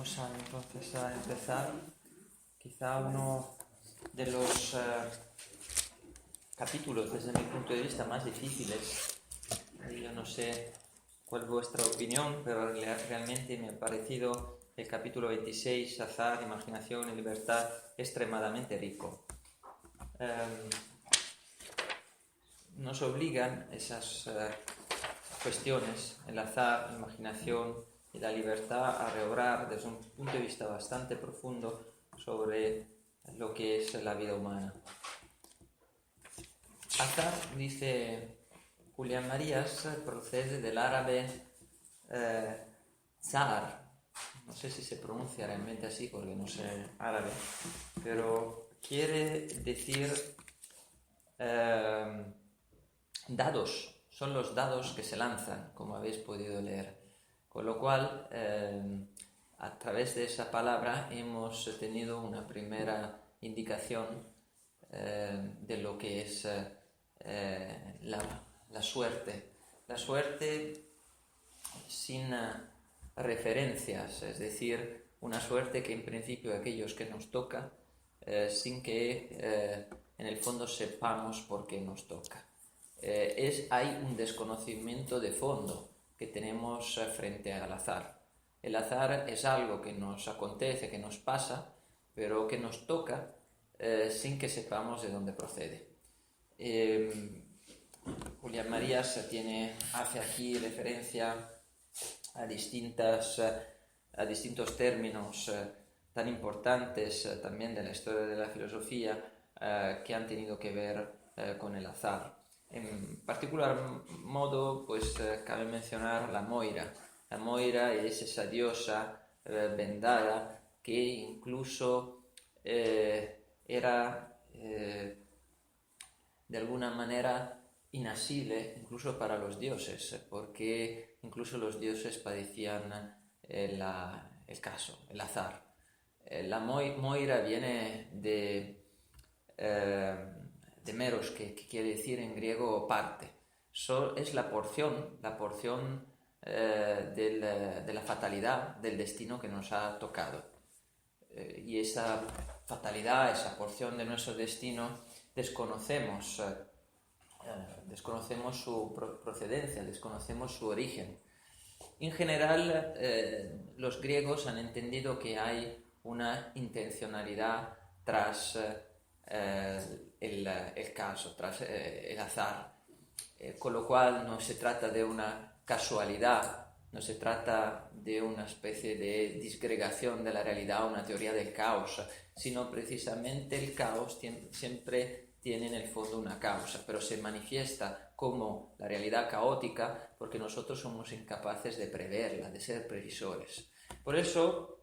Entonces a empezar. Quizá uno de los capítulos desde mi punto de vista más difíciles. Yo no sé cuál es vuestra opinión, pero realmente me ha parecido el capítulo 26, azar, imaginación y libertad, extremadamente rico. Nos obligan esas cuestiones, el azar, la imaginación y la libertad, a reobrar desde un punto de vista bastante profundo sobre lo que es la vida humana. Azar, dice Julián Marías, procede del árabe zar. No sé si se pronuncia realmente así porque no sé árabe, pero quiere decir dados. Son los dados que se lanzan, como habéis podido leer. Con lo cual, a través de esa palabra hemos tenido una primera indicación de lo que es la suerte. La suerte sin referencias, es decir, una suerte que en principio aquellos que nos toca, sin que en el fondo sepamos por qué nos toca. Hay un desconocimiento de fondo que tenemos frente al azar. El azar es algo que nos acontece, que nos pasa, pero que nos toca sin que sepamos de dónde procede. Julián Marías hace aquí referencia a distintos términos tan importantes también de la historia de la filosofía que han tenido que ver con el azar. En particular modo, pues cabe mencionar la Moira. La Moira es esa diosa bendada que incluso era de alguna manera inasible incluso para los dioses, porque incluso los dioses padecían el azar. La Moira viene de meros, que quiere decir en griego parte. Es la porción de la fatalidad, del destino que nos ha tocado. Y esa fatalidad, esa porción de nuestro destino, desconocemos su procedencia, desconocemos su origen. En general, los griegos han entendido que hay una intencionalidad tras el caso, tras el azar, con lo cual no se trata de una casualidad, no se trata de una especie de disgregación de la realidad, una teoría del caos, sino precisamente el caos siempre tiene en el fondo una causa, pero se manifiesta como la realidad caótica porque nosotros somos incapaces de preverla, de ser previsores. Por eso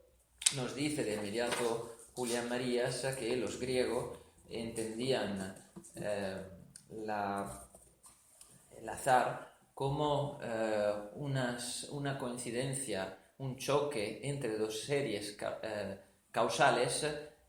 nos dice de inmediato Julián Marías que los griegos entendían el azar como una coincidencia, un choque entre dos series causales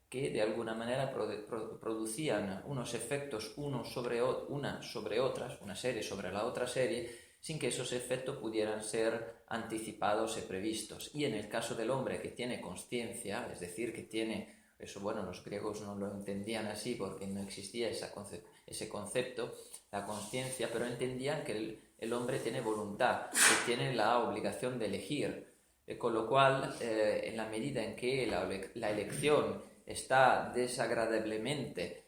que de alguna manera producían unos efectos una sobre otras, una serie sobre la otra serie, sin que esos efectos pudieran ser anticipados y previstos. Y en el caso del hombre que tiene consciencia, es decir, que tiene, eso bueno, los griegos no lo entendían así porque no existía ese concepto, la consciencia, pero entendían que el hombre tiene voluntad, que tiene la obligación de elegir, con lo cual, en la medida en que la elección está desagradablemente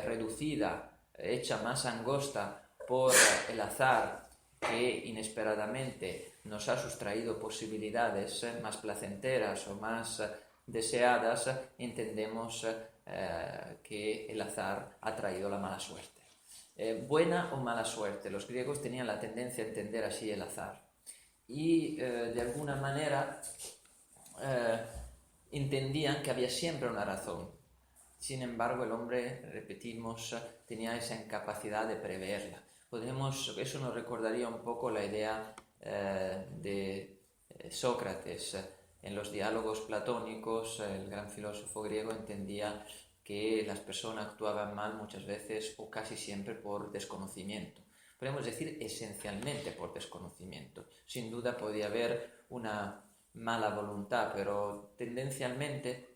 reducida, hecha más angosta por el azar que inesperadamente nos ha sustraído posibilidades más placenteras o más deseadas, entendemos que el azar ha traído la mala suerte. Buena o mala suerte, los griegos tenían la tendencia a entender así el azar y de alguna manera entendían que había siempre una razón. Sin embargo, el hombre, repetimos, tenía esa incapacidad de preverla. Eso nos recordaría un poco la idea de Sócrates. En los diálogos platónicos, el gran filósofo griego entendía que las personas actuaban mal muchas veces o casi siempre por desconocimiento. Podemos decir esencialmente por desconocimiento. Sin duda podía haber una mala voluntad, pero tendencialmente,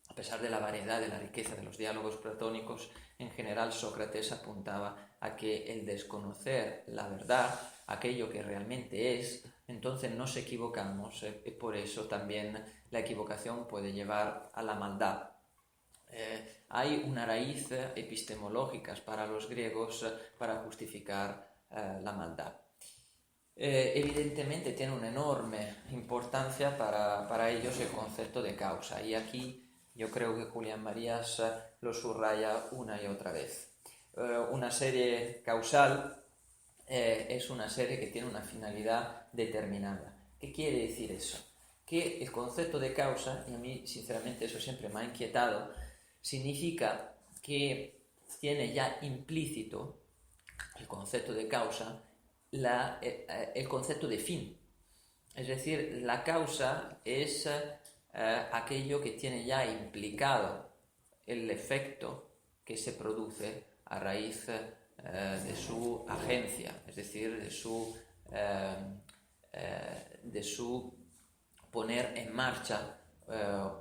a pesar de la variedad, de la riqueza de los diálogos platónicos, en general Sócrates apuntaba a que el desconocer la verdad, aquello que realmente es, entonces nos equivocamos, y por eso también la equivocación puede llevar a la maldad. Hay una raíz epistemológica para los griegos para justificar la maldad. Evidentemente tiene una enorme importancia para ellos el concepto de causa, y aquí yo creo que Julián Marías lo subraya una y otra vez. Una serie causal es una serie que tiene una finalidad determinada. ¿Qué quiere decir eso? Que el concepto de causa, y a mí sinceramente eso siempre me ha inquietado, significa que tiene ya implícito el concepto de causa el concepto de fin. Es decir, la causa es aquello que tiene ya implicado el efecto que se produce a raíz de su agencia, es decir, de su poner en marcha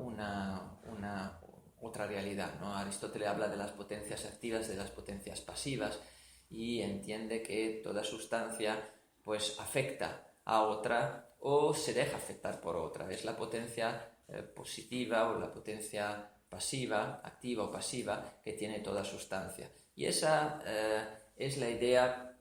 una otra realidad, ¿no? Aristóteles habla de las potencias activas, de las potencias pasivas, y entiende que toda sustancia pues afecta a otra o se deja afectar por otra. Es la potencia positiva o la potencia pasiva, activa o pasiva, que tiene toda sustancia. Y esa es la idea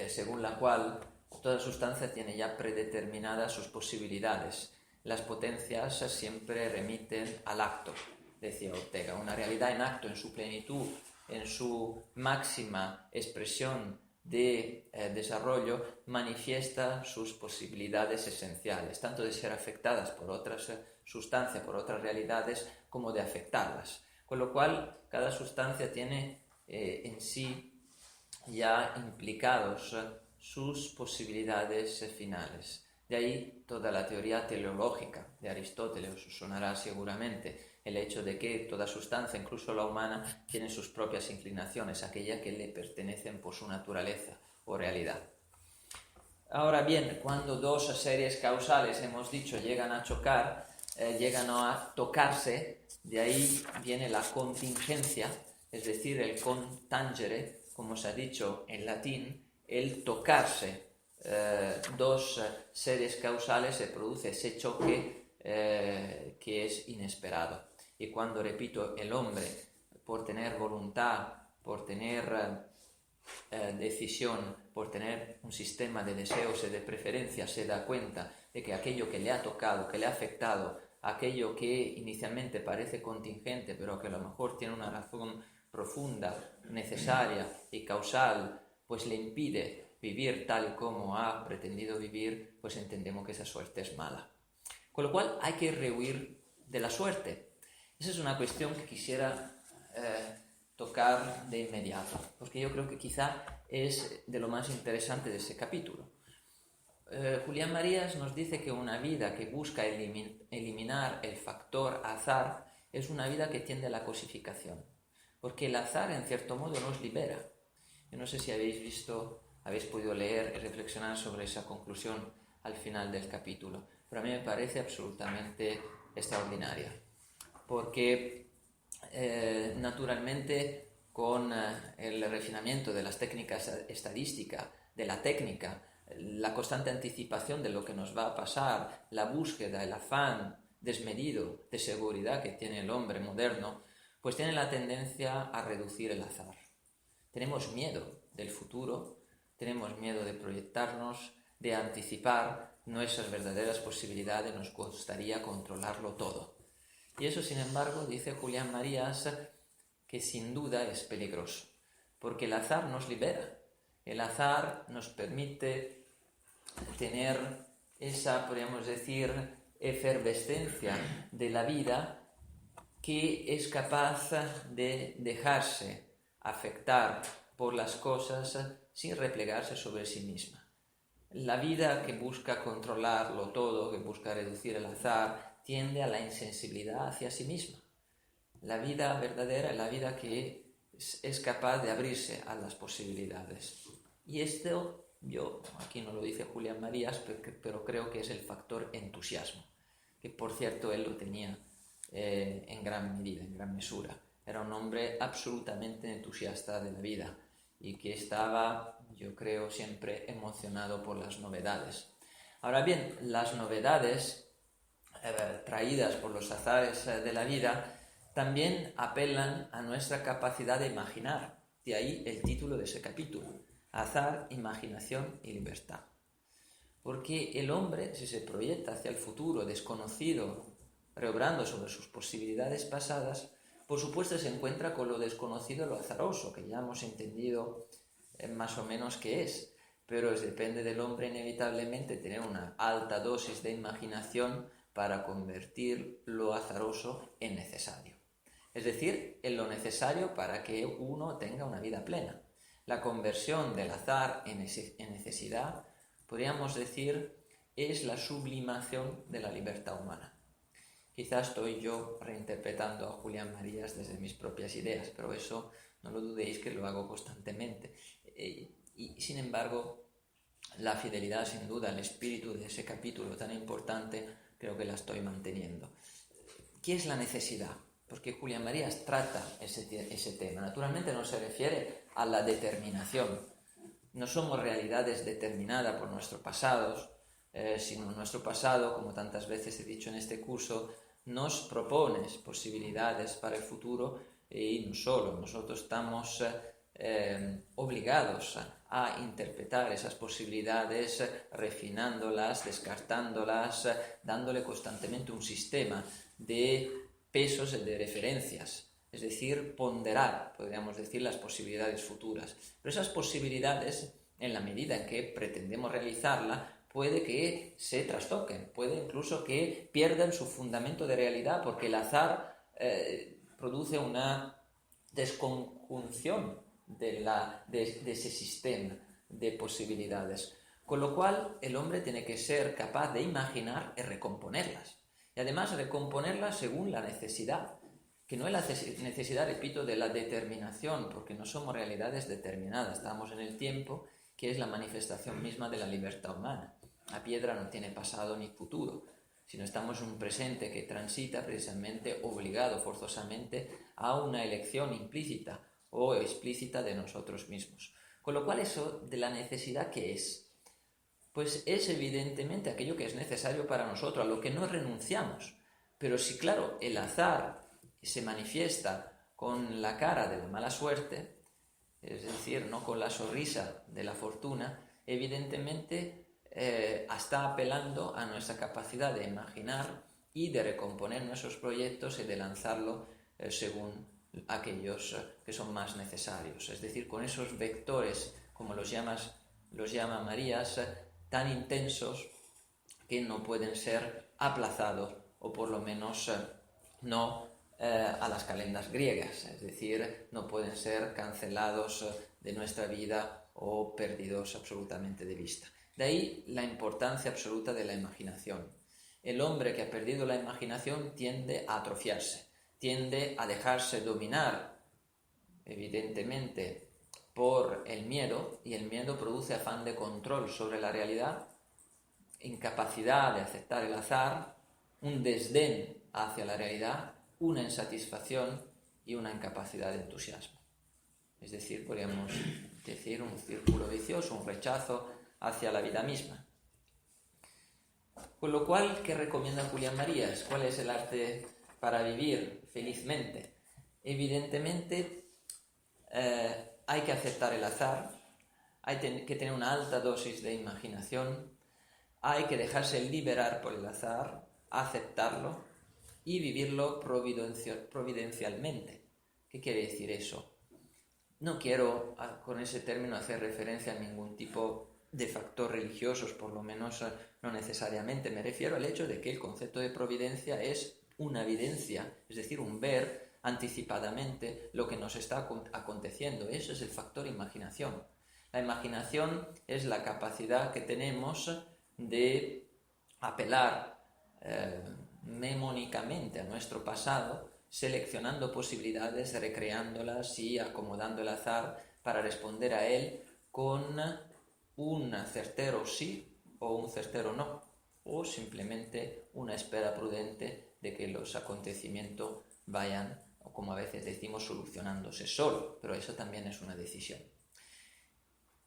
según la cual toda sustancia tiene ya predeterminadas sus posibilidades. Las potencias siempre remiten al acto, decía Ortega. Una realidad en acto, en su plenitud, en su máxima expresión de desarrollo, manifiesta sus posibilidades esenciales, tanto de ser afectadas por otras sustancias, por otras realidades, como de afectarlas. Con lo cual, cada sustancia tiene en sí ya implicados sus posibilidades finales. De ahí toda la teoría teleológica de Aristóteles. Os sonará seguramente el hecho de que toda sustancia, incluso la humana, tiene sus propias inclinaciones, aquellas que le pertenecen por su naturaleza o realidad. Ahora bien, cuando dos series causales, hemos dicho, llegan a chocar, llegan a tocarse, de ahí viene la contingencia, es decir, el contangere, como se ha dicho en latín, el tocarse. Dos series causales se produce ese choque que es inesperado. Y cuando, repito, el hombre, por tener voluntad, por tener decisión, por tener un sistema de deseos y de preferencias, se da cuenta de que aquello que le ha tocado, que le ha afectado, aquello que inicialmente parece contingente, pero que a lo mejor tiene una razón profunda, necesaria y causal, pues le impide vivir tal como ha pretendido vivir, pues entendemos que esa suerte es mala. Con lo cual hay que rehuir de la suerte. Esa es una cuestión que quisiera tocar de inmediato, porque yo creo que quizá es de lo más interesante de ese capítulo. Julián Marías nos dice que una vida que busca eliminar el factor azar es una vida que tiende a la cosificación, porque el azar en cierto modo nos libera. Yo no sé si habéis podido leer y reflexionar sobre esa conclusión al final del capítulo, pero a mí me parece absolutamente extraordinaria, porque naturalmente con el refinamiento de las técnicas estadísticas, de la técnica, la constante anticipación de lo que nos va a pasar, la búsqueda, el afán desmedido de seguridad que tiene el hombre moderno, pues tiene la tendencia a reducir el azar. Tenemos miedo del futuro, tenemos miedo de proyectarnos, de anticipar nuestras verdaderas posibilidades, nos gustaría controlarlo todo. Y eso, sin embargo, dice Julián Marías, que sin duda es peligroso, porque el azar nos libera, el azar nos permite tener esa, podríamos decir, efervescencia de la vida que es capaz de dejarse afectar por las cosas sin replegarse sobre sí misma. La vida que busca controlarlo todo, que busca reducir el azar, tiende a la insensibilidad hacia sí misma. La vida verdadera es la vida que es capaz de abrirse a las posibilidades. Y esto Yo, aquí no lo dice Julián Marías, pero creo que es el factor entusiasmo, que por cierto él lo tenía en gran medida, en gran mesura. Era un hombre absolutamente entusiasta de la vida y que estaba, yo creo, siempre emocionado por las novedades. Ahora bien, las novedades traídas por los azares de la vida también apelan a nuestra capacidad de imaginar. De ahí el título de ese capítulo: Azar, imaginación y libertad. Porque el hombre, si se proyecta hacia el futuro desconocido, reobrando sobre sus posibilidades pasadas, por supuesto se encuentra con lo desconocido, lo azaroso, que ya hemos entendido más o menos qué es. Pero depende del hombre inevitablemente tener una alta dosis de imaginación para convertir lo azaroso en necesario. Es decir, en lo necesario para que uno tenga una vida plena. La conversión del azar en necesidad, podríamos decir, es la sublimación de la libertad humana. Quizás estoy yo reinterpretando a Julián Marías desde mis propias ideas, pero eso no lo dudéis que lo hago constantemente. Y sin embargo, la fidelidad sin duda al espíritu de ese capítulo tan importante creo que la estoy manteniendo. ¿Qué es la necesidad? Porque Julián Marías trata ese tema. Naturalmente no se refiere a la determinación. No somos realidades determinadas por nuestros pasados, sino nuestro pasado, como tantas veces he dicho en este curso, nos propone posibilidades para el futuro y no solo. Nosotros estamos obligados a interpretar esas posibilidades, refinándolas, descartándolas, dándole constantemente un sistema de pesos y de referencias, es decir, ponderar, podríamos decir, las posibilidades futuras. Pero esas posibilidades, en la medida en que pretendemos realizarla, puede que se trastoquen, puede incluso que pierdan su fundamento de realidad, porque el azar produce una desconjunción de ese sistema de posibilidades. Con lo cual, el hombre tiene que ser capaz de imaginar y recomponerlas. Y además recomponerlas según la necesidad, que no es la necesidad, repito, de la determinación, porque no somos realidades determinadas, estamos en el tiempo, que es la manifestación misma de la libertad humana. La piedra no tiene pasado ni futuro, sino estamos en un presente que transita precisamente obligado forzosamente a una elección implícita o explícita de nosotros mismos. Con lo cual, eso de la necesidad, ¿qué es? Pues es evidentemente aquello que es necesario para nosotros, a lo que no renunciamos. Pero si, claro, el azar se manifiesta con la cara de la mala suerte, es decir, no con la sonrisa de la fortuna, evidentemente está apelando a nuestra capacidad de imaginar y de recomponer nuestros proyectos y de lanzarlo según aquellos que son más necesarios. Es decir, con esos vectores, como los llama Marías, tan intensos que no pueden ser aplazados, o por lo menos no a las calendas griegas, es decir, no pueden ser cancelados de nuestra vida o perdidos absolutamente de vista. De ahí la importancia absoluta de la imaginación. El hombre que ha perdido la imaginación tiende a atrofiarse, tiende a dejarse dominar, evidentemente, por el miedo, y el miedo produce afán de control sobre la realidad, incapacidad de aceptar el azar, un desdén hacia la realidad, una insatisfacción y una incapacidad de entusiasmo. Es decir, podríamos decir un círculo vicioso, un rechazo hacia la vida misma. Con lo cual, ¿qué recomienda Julián Marías? ¿Cuál es el arte para vivir felizmente? Evidentemente, hay que aceptar el azar, hay que tener una alta dosis de imaginación, hay que dejarse liberar por el azar, aceptarlo y vivirlo providencialmente. ¿Qué quiere decir eso? No quiero con ese término hacer referencia a ningún tipo de factor religiosos, por lo menos no necesariamente. Me refiero al hecho de que el concepto de providencia es una evidencia, es decir, un ver anticipadamente lo que nos está aconteciendo. Eso es el factor imaginación. La imaginación es la capacidad que tenemos de apelar mnemónicamente a nuestro pasado, seleccionando posibilidades, recreándolas y acomodando el azar para responder a él con un certero sí o un certero no, o simplemente una espera prudente de que los acontecimientos vayan, o como a veces decimos, solucionándose solo, pero eso también es una decisión.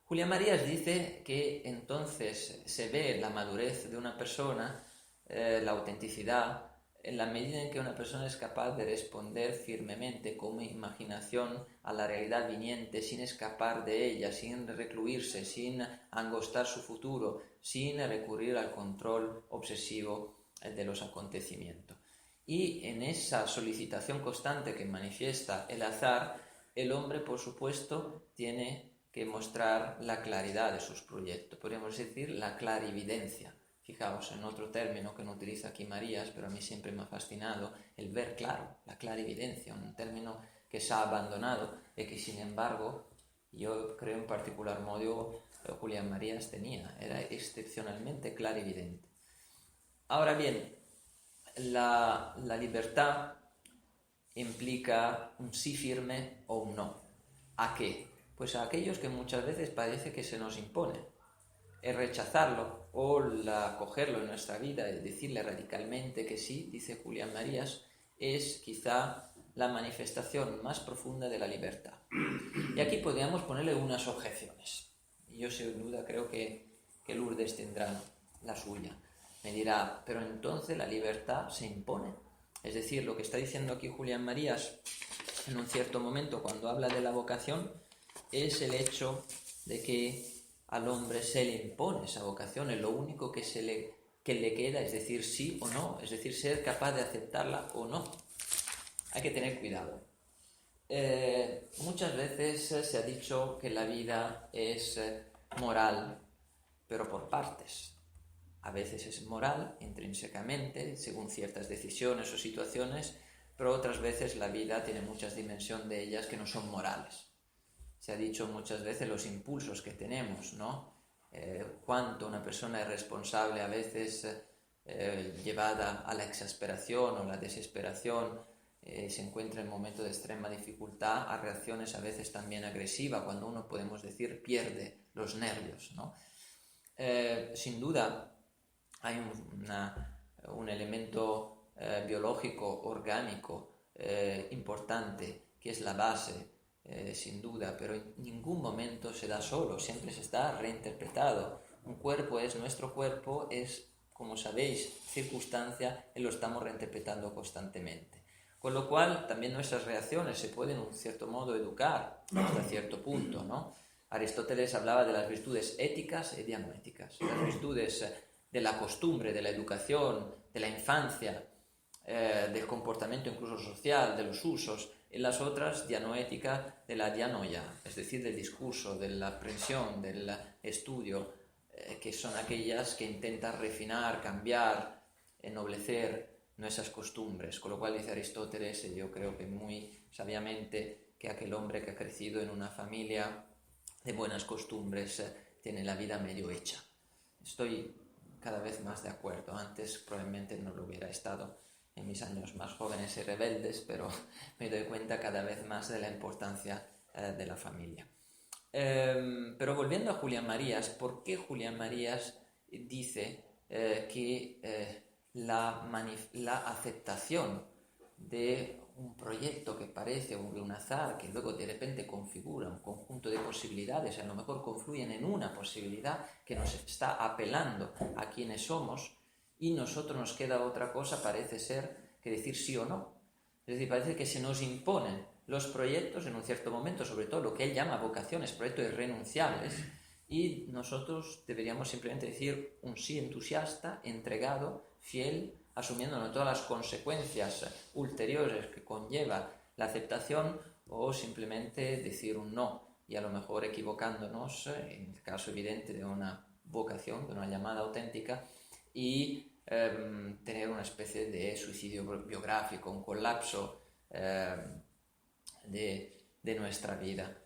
Julián Marías dice que entonces se ve la madurez de una persona, la autenticidad, en la medida en que una persona es capaz de responder firmemente con imaginación a la realidad viniente, sin escapar de ella, sin recluirse, sin angostar su futuro, sin recurrir al control obsesivo de los acontecimientos. Y en esa solicitación constante que manifiesta el azar, el hombre, por supuesto, tiene que mostrar la claridad de sus proyectos, podríamos decir la clarividencia. Fijaos en otro término que no utiliza aquí Marías, pero a mí siempre me ha fascinado, el ver claro, la clarividencia, un término que se ha abandonado y que sin embargo yo creo en particular modo Julián Marías tenía, era excepcionalmente clarividente. Ahora bien, la libertad implica un sí firme o un no. ¿A qué? Pues a aquellos que muchas veces parece que se nos impone. El rechazarlo o acogerlo en nuestra vida, el decirle radicalmente que sí, dice Julián Marías, es quizá la manifestación más profunda de la libertad. Y aquí podríamos ponerle unas objeciones. Yo sin duda creo que Lourdes tendrá la suya. Me dirá, pero entonces la libertad se impone. Es decir, lo que está diciendo aquí Julián Marías en un cierto momento cuando habla de la vocación es el hecho de que al hombre se le impone esa vocación, es lo único que le queda, es decir, sí o no, es decir, ser capaz de aceptarla o no. Hay que tener cuidado. Muchas veces se ha dicho que la vida es moral, pero por partes. A veces es moral intrínsecamente, según ciertas decisiones o situaciones, pero otras veces la vida tiene muchas dimensiones de ellas que no son morales. Se ha dicho muchas veces los impulsos que tenemos, ¿no? Cuánto una persona es responsable a veces llevada a la exasperación o la desesperación, se encuentra en momentos de extrema dificultad, a reacciones a veces también agresivas, cuando uno, podemos decir, pierde los nervios, ¿no? Sin duda hay un elemento biológico, orgánico, importante, que es la base, sin duda, pero en ningún momento se da solo, siempre se está reinterpretado. Un cuerpo es nuestro cuerpo, es, como sabéis, circunstancia, y lo estamos reinterpretando constantemente. Con lo cual, también nuestras reacciones se pueden, en un cierto modo, educar hasta cierto punto, ¿no? Aristóteles hablaba de las virtudes éticas y dianoéticas. Las virtudes de la costumbre, de la educación, de la infancia, del comportamiento incluso social, de los usos, y las otras, dianoética, de la dianoia, es decir, del discurso, de la aprensión, del estudio, que son aquellas que intentan refinar, cambiar, ennoblecer nuestras costumbres. Con lo cual dice Aristóteles, y yo creo que muy sabiamente, que aquel hombre que ha crecido en una familia de buenas costumbres tiene la vida medio hecha. Estoy cada vez más de acuerdo. Antes probablemente no lo hubiera estado en mis años más jóvenes y rebeldes, pero me doy cuenta cada vez más de la importancia de la familia. Pero volviendo a Julián Marías, ¿por qué Julián Marías dice que la aceptación de un proyecto que parece un azar, que luego de repente configura un conjunto de posibilidades, a lo mejor confluyen en una posibilidad que nos está apelando a quienes somos, y nosotros nos queda otra cosa, parece ser, que decir sí o no? Es decir, parece que se nos imponen los proyectos en un cierto momento, sobre todo lo que él llama vocaciones, proyectos irrenunciables, y nosotros deberíamos simplemente decir un sí entusiasta, entregado, fiel, asumiendo todas las consecuencias ulteriores que conlleva la aceptación, o simplemente decir un no, y a lo mejor equivocándonos, en el caso evidente de una vocación, de una llamada auténtica, y tener una especie de suicidio biográfico, un colapso de nuestra vida.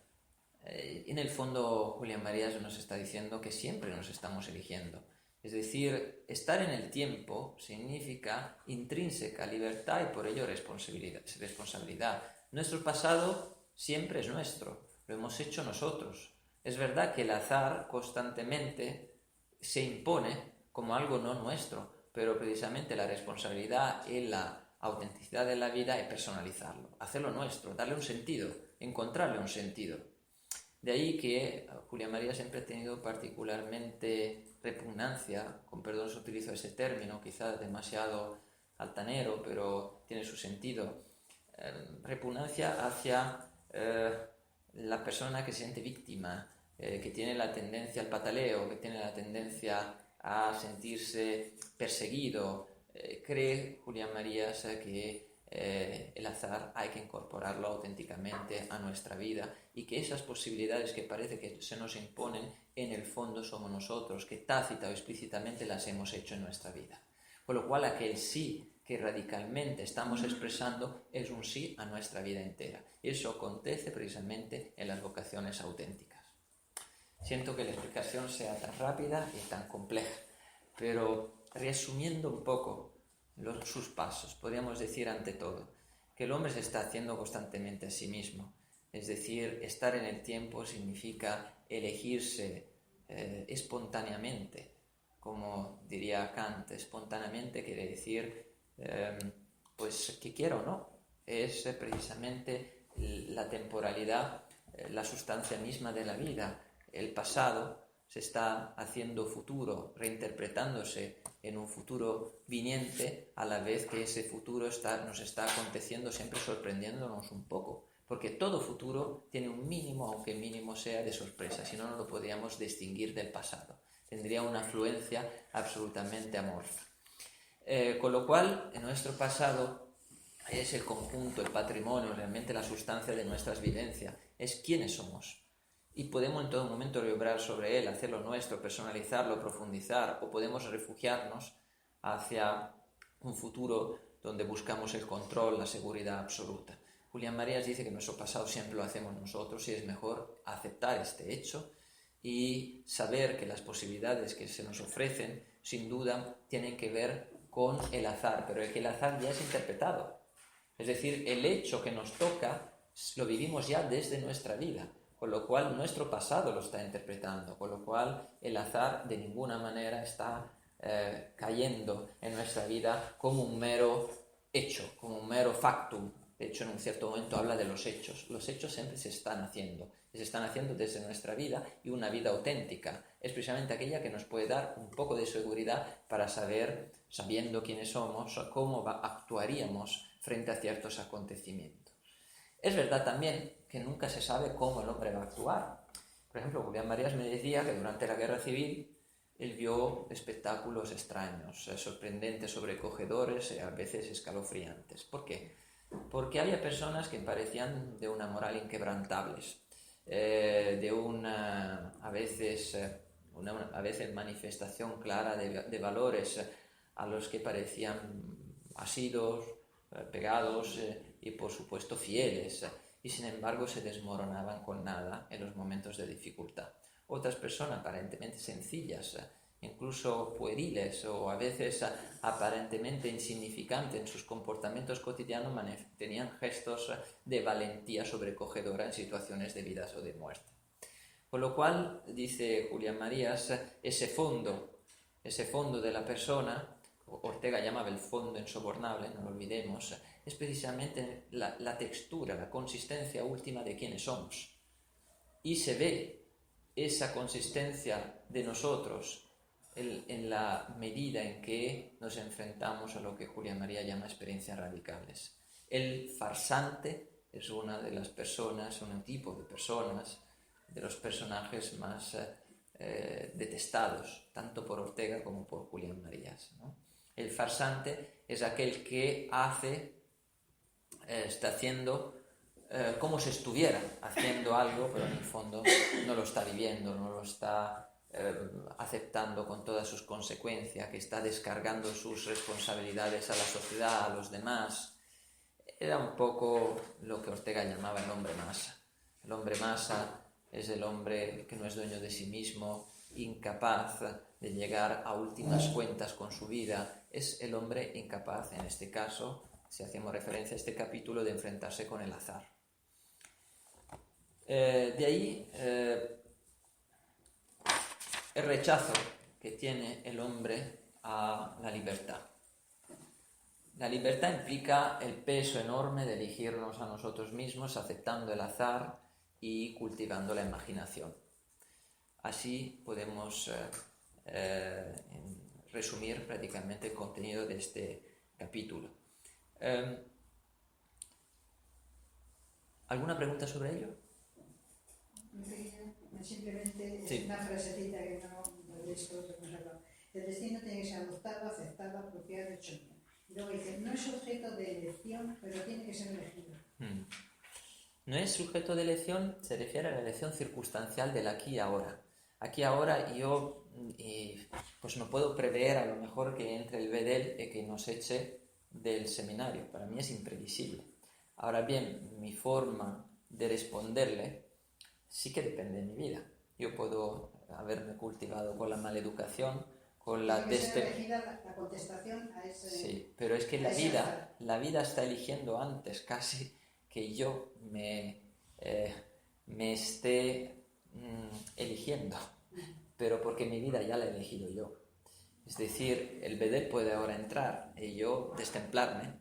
En el fondo, Julián Marías nos está diciendo que siempre nos estamos eligiendo. Es decir, estar en el tiempo significa intrínseca libertad y por ello responsabilidad. Nuestro pasado siempre es nuestro, lo hemos hecho nosotros. Es verdad que el azar constantemente se impone como algo no nuestro, pero precisamente la responsabilidad y la autenticidad de la vida es personalizarlo, hacerlo nuestro, darle un sentido, encontrarle un sentido. De ahí que Julia María siempre ha tenido particularmente repugnancia, con perdón si utilizo ese término, quizás demasiado altanero, pero tiene su sentido, repugnancia hacia la persona que se siente víctima, que tiene la tendencia al pataleo, que tiene la tendencia a sentirse perseguido. Cree Julián Marías que el azar hay que incorporarlo auténticamente a nuestra vida y que esas posibilidades que parece que se nos imponen en el fondo somos nosotros, que tácita o explícitamente las hemos hecho en nuestra vida. Con lo cual aquel sí que radicalmente estamos expresando es un sí a nuestra vida entera. Y eso acontece precisamente en las vocaciones auténticas. Siento que la explicación sea tan rápida y tan compleja, pero resumiendo un poco sus pasos, podríamos decir ante todo que el hombre se está haciendo constantemente a sí mismo. Es decir, estar en el tiempo significa elegirse espontáneamente, como diría Kant. Espontáneamente quiere decir pues que quiero o no. Es precisamente la temporalidad, la sustancia misma de la vida. El pasado se está haciendo futuro, reinterpretándose en un futuro viniente, a la vez que ese futuro nos está aconteciendo, siempre sorprendiéndonos un poco, porque todo futuro tiene un mínimo, aunque mínimo sea, de sorpresa, si no, no lo podríamos distinguir del pasado. Tendría una afluencia absolutamente amorfa. Con lo cual, en nuestro pasado es el conjunto, el patrimonio, realmente la sustancia de nuestras vivencias, es quiénes somos. Y podemos en todo momento reobrar sobre él, hacerlo nuestro, personalizarlo, profundizar, o podemos refugiarnos hacia un futuro donde buscamos el control, la seguridad absoluta. Julián Marías dice que nuestro pasado siempre lo hacemos nosotros y es mejor aceptar este hecho y saber que las posibilidades que se nos ofrecen, sin duda, tienen que ver con el azar, pero el que el azar ya es interpretado. Es decir, el hecho que nos toca lo vivimos ya desde nuestra vida, con lo cual nuestro pasado lo está interpretando, con lo cual el azar de ninguna manera está cayendo en nuestra vida como un mero hecho, como un mero factum. De hecho, en un cierto momento habla de los hechos. Los hechos siempre se están haciendo desde nuestra vida, y una vida auténtica es precisamente aquella que nos puede dar un poco de seguridad para saber, sabiendo quiénes somos, cómo actuaríamos frente a ciertos acontecimientos. Es verdad también que nunca se sabe cómo el hombre va a actuar. Por ejemplo, Julián Marías me decía que durante la Guerra Civil él vio espectáculos extraños, sorprendentes, sobrecogedores y a veces escalofriantes. ¿Por qué? Porque había personas que parecían de una moral inquebrantables, de una a veces manifestación clara de valores a los que parecían asidos, pegados y por supuesto fieles, y sin embargo se desmoronaban con nada en los momentos de dificultad. Otras personas aparentemente sencillas, incluso pueriles o a veces aparentemente insignificantes en sus comportamientos cotidianos, tenían gestos de valentía sobrecogedora en situaciones de vida o de muerte. Con lo cual, dice Julián Marías, ese fondo de la persona, Ortega llamaba el fondo insobornable, no lo olvidemos, es precisamente la textura, la consistencia última de quienes somos. Y se ve esa consistencia de nosotros en la medida en que nos enfrentamos a lo que Julián María llama experiencias radicales. El farsante es una de las personas, un tipo de personas, de los personajes más detestados, tanto por Ortega como por Julián Marías, ¿no? El farsante es aquel que está haciendo como si estuviera haciendo algo, pero en el fondo no lo está viviendo, no lo está aceptando con todas sus consecuencias, que está descargando sus responsabilidades a la sociedad, a los demás. Era un poco lo que Ortega llamaba el hombre masa. El hombre masa es el hombre que no es dueño de sí mismo, incapaz de llegar a últimas cuentas con su vida. Es el hombre incapaz, en este caso, si hacemos referencia a este capítulo, de enfrentarse con el azar. De ahí el rechazo que tiene el hombre a la libertad. La libertad implica el peso enorme de elegirnos a nosotros mismos, aceptando el azar y cultivando la imaginación. Así podemos resumir prácticamente el contenido de este capítulo. ¿Alguna pregunta sobre ello? Simplemente Sí. una frasecita que no de esto que hemos hablado. El destino tiene que ser adoptado, aceptado, apropiado, hecho mío. Luego dice, no es objeto de elección, pero tiene que ser elegido. No es sujeto de elección, se refiere a la elección circunstancial del aquí y ahora. Aquí ahora yo pues no puedo prever a lo mejor que entre el Bedel y que nos eche del seminario. Para mí es imprevisible. Ahora bien, mi forma de responderle sí que depende de mi vida. Yo puedo haberme cultivado con la maleducación, con la Tiene que ser elegida la contestación a ese. Sí, pero es que la vida está eligiendo antes casi que yo me esté eligiendo, pero porque mi vida ya la he elegido yo. Es decir, el Bedel puede ahora entrar y yo destemplarme,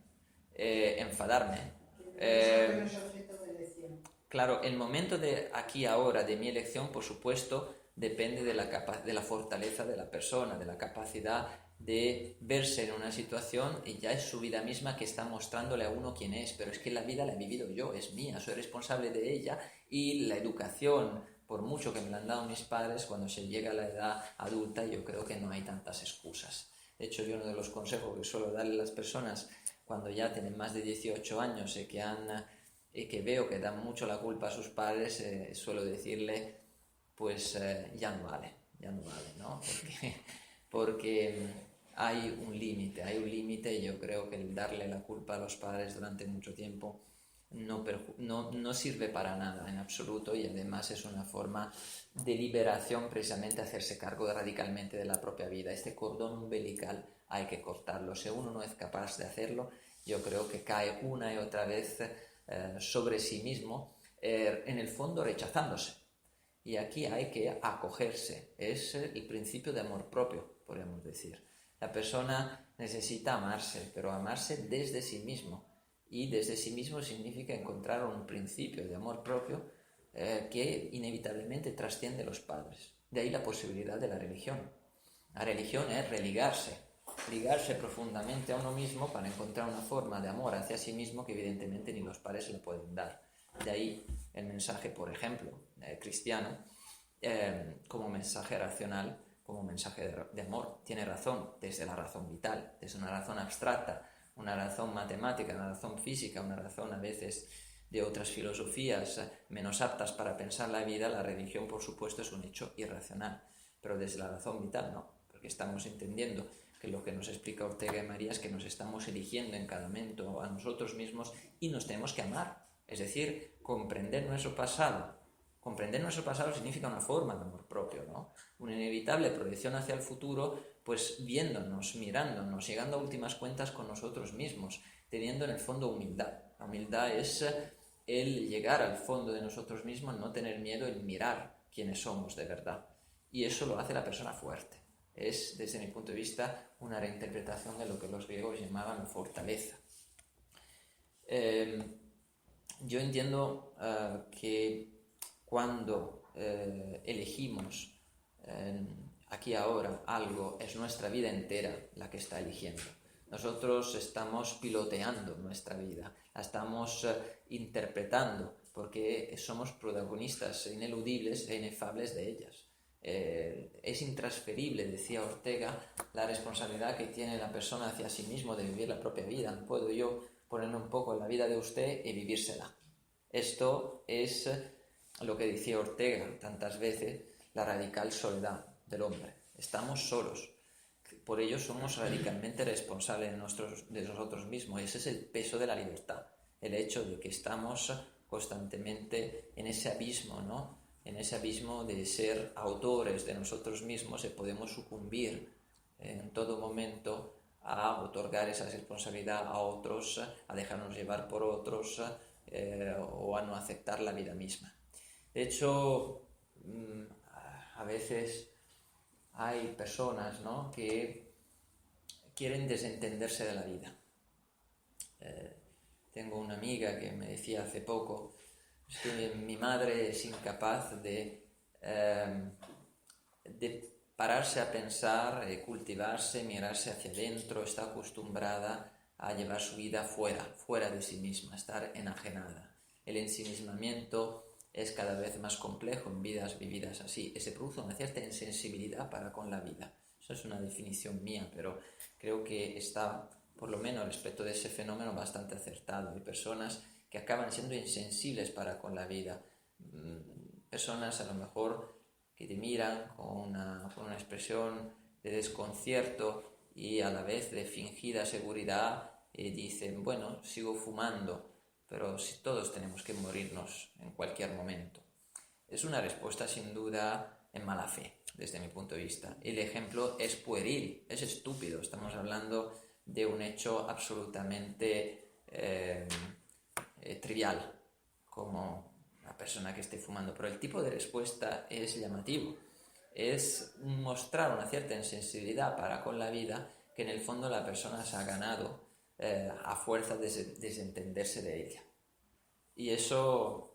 enfadarme. No es objeto de elección. Claro, el momento de aquí ahora de mi elección, por supuesto, depende de la fortaleza de la persona, de la capacidad de verse en una situación y ya es su vida misma que está mostrándole a uno quién es, pero es que la vida la he vivido yo, es mía, soy responsable de ella y la educación, por mucho que me la han dado mis padres, cuando se llega a la edad adulta yo creo que no hay tantas excusas. De hecho, yo uno de los consejos que suelo darle a las personas cuando ya tienen más de 18 años y que veo que dan mucho la culpa a sus padres, suelo decirle, pues ya no vale, ¿no? Porque hay un límite y yo creo que el darle la culpa a los padres durante mucho tiempo no sirve para nada en absoluto y además es una forma de liberación precisamente hacerse cargo radicalmente de la propia vida. Este cordón umbilical hay que cortarlo. Si uno no es capaz de hacerlo, yo creo que cae una y otra vez sobre sí mismo, en el fondo rechazándose. Y aquí hay que acogerse, es el principio de amor propio, podríamos decir. La persona necesita amarse, pero amarse desde sí mismo. Y desde sí mismo significa encontrar un principio de amor propio que inevitablemente trasciende los padres. De ahí la posibilidad de la religión. La religión es ligarse profundamente a uno mismo para encontrar una forma de amor hacia sí mismo que evidentemente ni los padres se le pueden dar. De ahí el mensaje, por ejemplo, cristiano, como mensaje racional, como mensaje de amor. Tiene razón desde la razón vital, desde una razón abstracta, una razón matemática, una razón física, una razón a veces de otras filosofías menos aptas para pensar la vida. La religión, por supuesto, es un hecho irracional, pero desde la razón vital no, porque estamos entendiendo que lo que nos explica Ortega y María es que nos estamos eligiendo en cada momento a nosotros mismos y nos tenemos que amar. Es decir, comprender nuestro pasado. Comprender nuestro pasado significa una forma de amor propio, ¿no? Una inevitable proyección hacia el futuro, pues viéndonos, mirándonos, llegando a últimas cuentas con nosotros mismos, teniendo en el fondo humildad. La humildad es el llegar al fondo de nosotros mismos, no tener miedo en mirar quiénes somos de verdad. Y eso lo hace la persona fuerte. Es, desde mi punto de vista, una reinterpretación de lo que los griegos llamaban fortaleza. Yo entiendo que cuando elegimos aquí ahora algo, es nuestra vida entera la que está eligiendo. Nosotros estamos piloteando nuestra vida, la estamos interpretando, porque somos protagonistas ineludibles e inefables de ellas. Es intransferible, decía Ortega, la responsabilidad que tiene la persona hacia sí mismo de vivir la propia vida. No puedo yo ponerme un poco en la vida de usted y vivírsela. Esto es lo que decía Ortega tantas veces, la radical soledad del hombre. Estamos solos. Por ello somos radicalmente responsables de nosotros mismos. Ese es el peso de la libertad. El hecho de que estamos constantemente en ese abismo, ¿no? En ese abismo de ser autores de nosotros mismos y podemos sucumbir en todo momento a otorgar esa responsabilidad a otros, a dejarnos llevar por otros o a no aceptar la vida misma. De hecho, a veces hay personas, ¿no?, que quieren desentenderse de la vida. Tengo una amiga que me decía hace poco, es que mi madre es incapaz de pararse a pensar, cultivarse, mirarse hacia adentro, está acostumbrada a llevar su vida fuera de sí misma, estar enajenada. El ensimismamiento es cada vez más complejo en vidas vividas así, y se produce una cierta insensibilidad para con la vida. Eso es una definición mía, pero creo que está, por lo menos respecto de ese fenómeno, bastante acertado. Hay personas que acaban siendo insensibles para con la vida, personas a lo mejor que te miran con una expresión de desconcierto y a la vez de fingida seguridad, y dicen, bueno, sigo fumando, pero si todos tenemos que morirnos en cualquier momento. Es una respuesta sin duda en mala fe, desde mi punto de vista. El ejemplo es pueril, es estúpido. Estamos hablando de un hecho absolutamente trivial, como una persona que esté fumando. Pero el tipo de respuesta es llamativo. Es mostrar una cierta insensibilidad para con la vida que en el fondo la persona se ha ganado a fuerza de desentenderse de ella. Y eso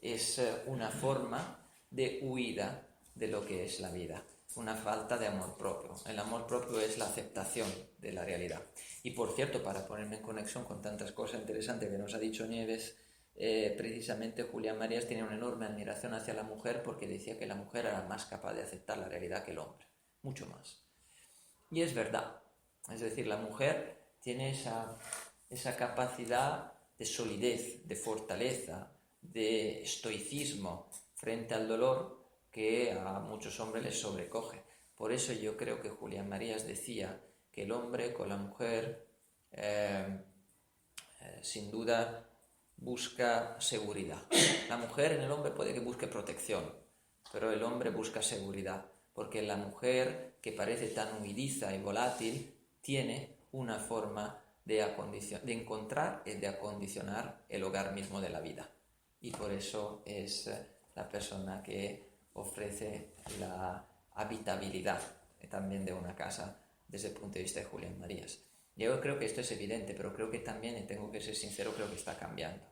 es una forma de huida de lo que es la vida, una falta de amor propio. El amor propio es la aceptación de la realidad. Y por cierto, para ponerme en conexión con tantas cosas interesantes que nos ha dicho Nieves, precisamente Julián Marías tenía una enorme admiración hacia la mujer porque decía que la mujer era más capaz de aceptar la realidad que el hombre, mucho más. Y es verdad, es decir, la mujer tiene esa capacidad de solidez, de fortaleza, de estoicismo frente al dolor que a muchos hombres les sobrecoge. Por eso yo creo que Julián Marías decía que el hombre con la mujer sin duda busca seguridad. La mujer en el hombre puede que busque protección, pero el hombre busca seguridad, porque la mujer, que parece tan huidiza y volátil, tiene una forma de encontrar y de acondicionar el hogar mismo de la vida. Y por eso es la persona que ofrece la habitabilidad también de una casa desde el punto de vista de Julián Marías. Yo creo que esto es evidente, pero creo que también, y tengo que ser sincero, creo que está cambiando.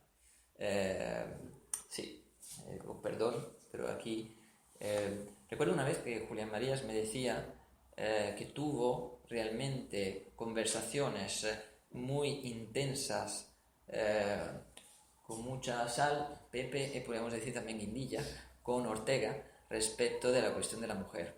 Perdón, pero aquí recuerdo una vez que Julián Marías me decía que tuvo realmente conversaciones muy intensas, con mucha sal, pepe y podríamos decir también guindilla, con Ortega respecto de la cuestión de la mujer.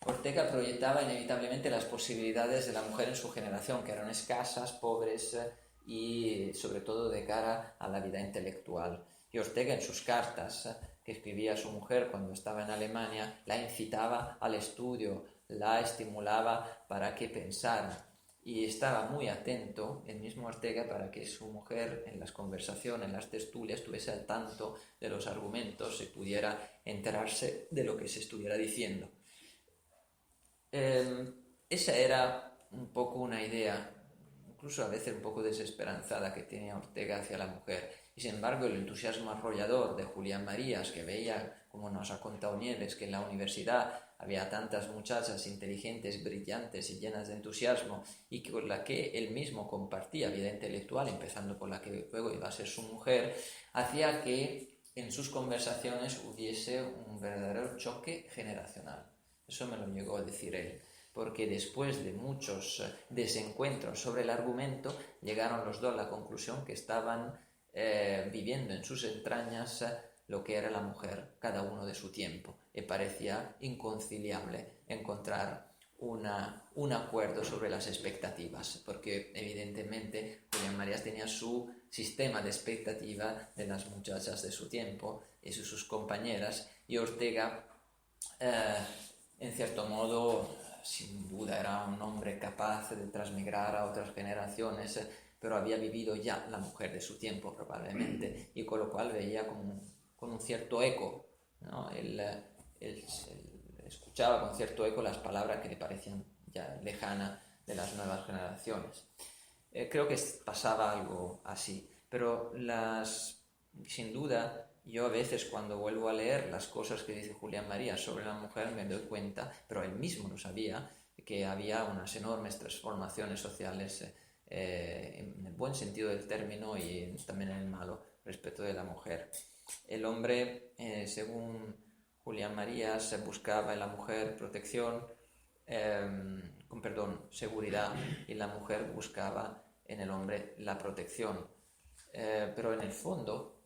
Ortega proyectaba inevitablemente las posibilidades de la mujer en su generación, que eran escasas, pobres y sobre todo de cara a la vida intelectual. Y Ortega en sus cartas que escribía a su mujer cuando estaba en Alemania, la incitaba al estudio, la estimulaba para que pensara. Y estaba muy atento el mismo Ortega para que su mujer en las conversaciones, en las tertulias, estuviese al tanto de los argumentos y pudiera enterarse de lo que se estuviera diciendo. Esa era un poco una idea, incluso a veces un poco desesperanzada, que tenía Ortega hacia la mujer. Y sin embargo el entusiasmo arrollador de Julián Marías, que veía, como nos ha contado Nieves, que en la universidad había tantas muchachas inteligentes, brillantes y llenas de entusiasmo, y con la que él mismo compartía vida intelectual, empezando por la que luego iba a ser su mujer, hacía que en sus conversaciones hubiese un verdadero choque generacional. Eso me lo llegó a decir él, porque después de muchos desencuentros sobre el argumento, llegaron los dos a la conclusión que estaban viviendo en sus entrañas lo que era la mujer, cada uno de su tiempo, y parecía inconciliable encontrar un acuerdo sobre las expectativas, porque evidentemente Julián Marías tenía su sistema de expectativa de las muchachas de su tiempo y sus compañeras, y Ortega en cierto modo sin duda era un hombre capaz de transmigrar a otras generaciones, pero había vivido ya la mujer de su tiempo probablemente, y con lo cual veía con un cierto eco, ¿no? Él escuchaba con cierto eco las palabras que le parecían ya lejanas de las nuevas generaciones. Creo que pasaba algo así, pero sin duda Yo a veces cuando vuelvo a leer las cosas que dice Julián María sobre la mujer me doy cuenta, pero él mismo lo sabía, que había unas enormes transformaciones sociales en el buen sentido del término y también en el malo respecto de la mujer. El hombre, según Julián María, se buscaba en la mujer protección, seguridad, y la mujer buscaba en el hombre la protección. Pero en el fondo,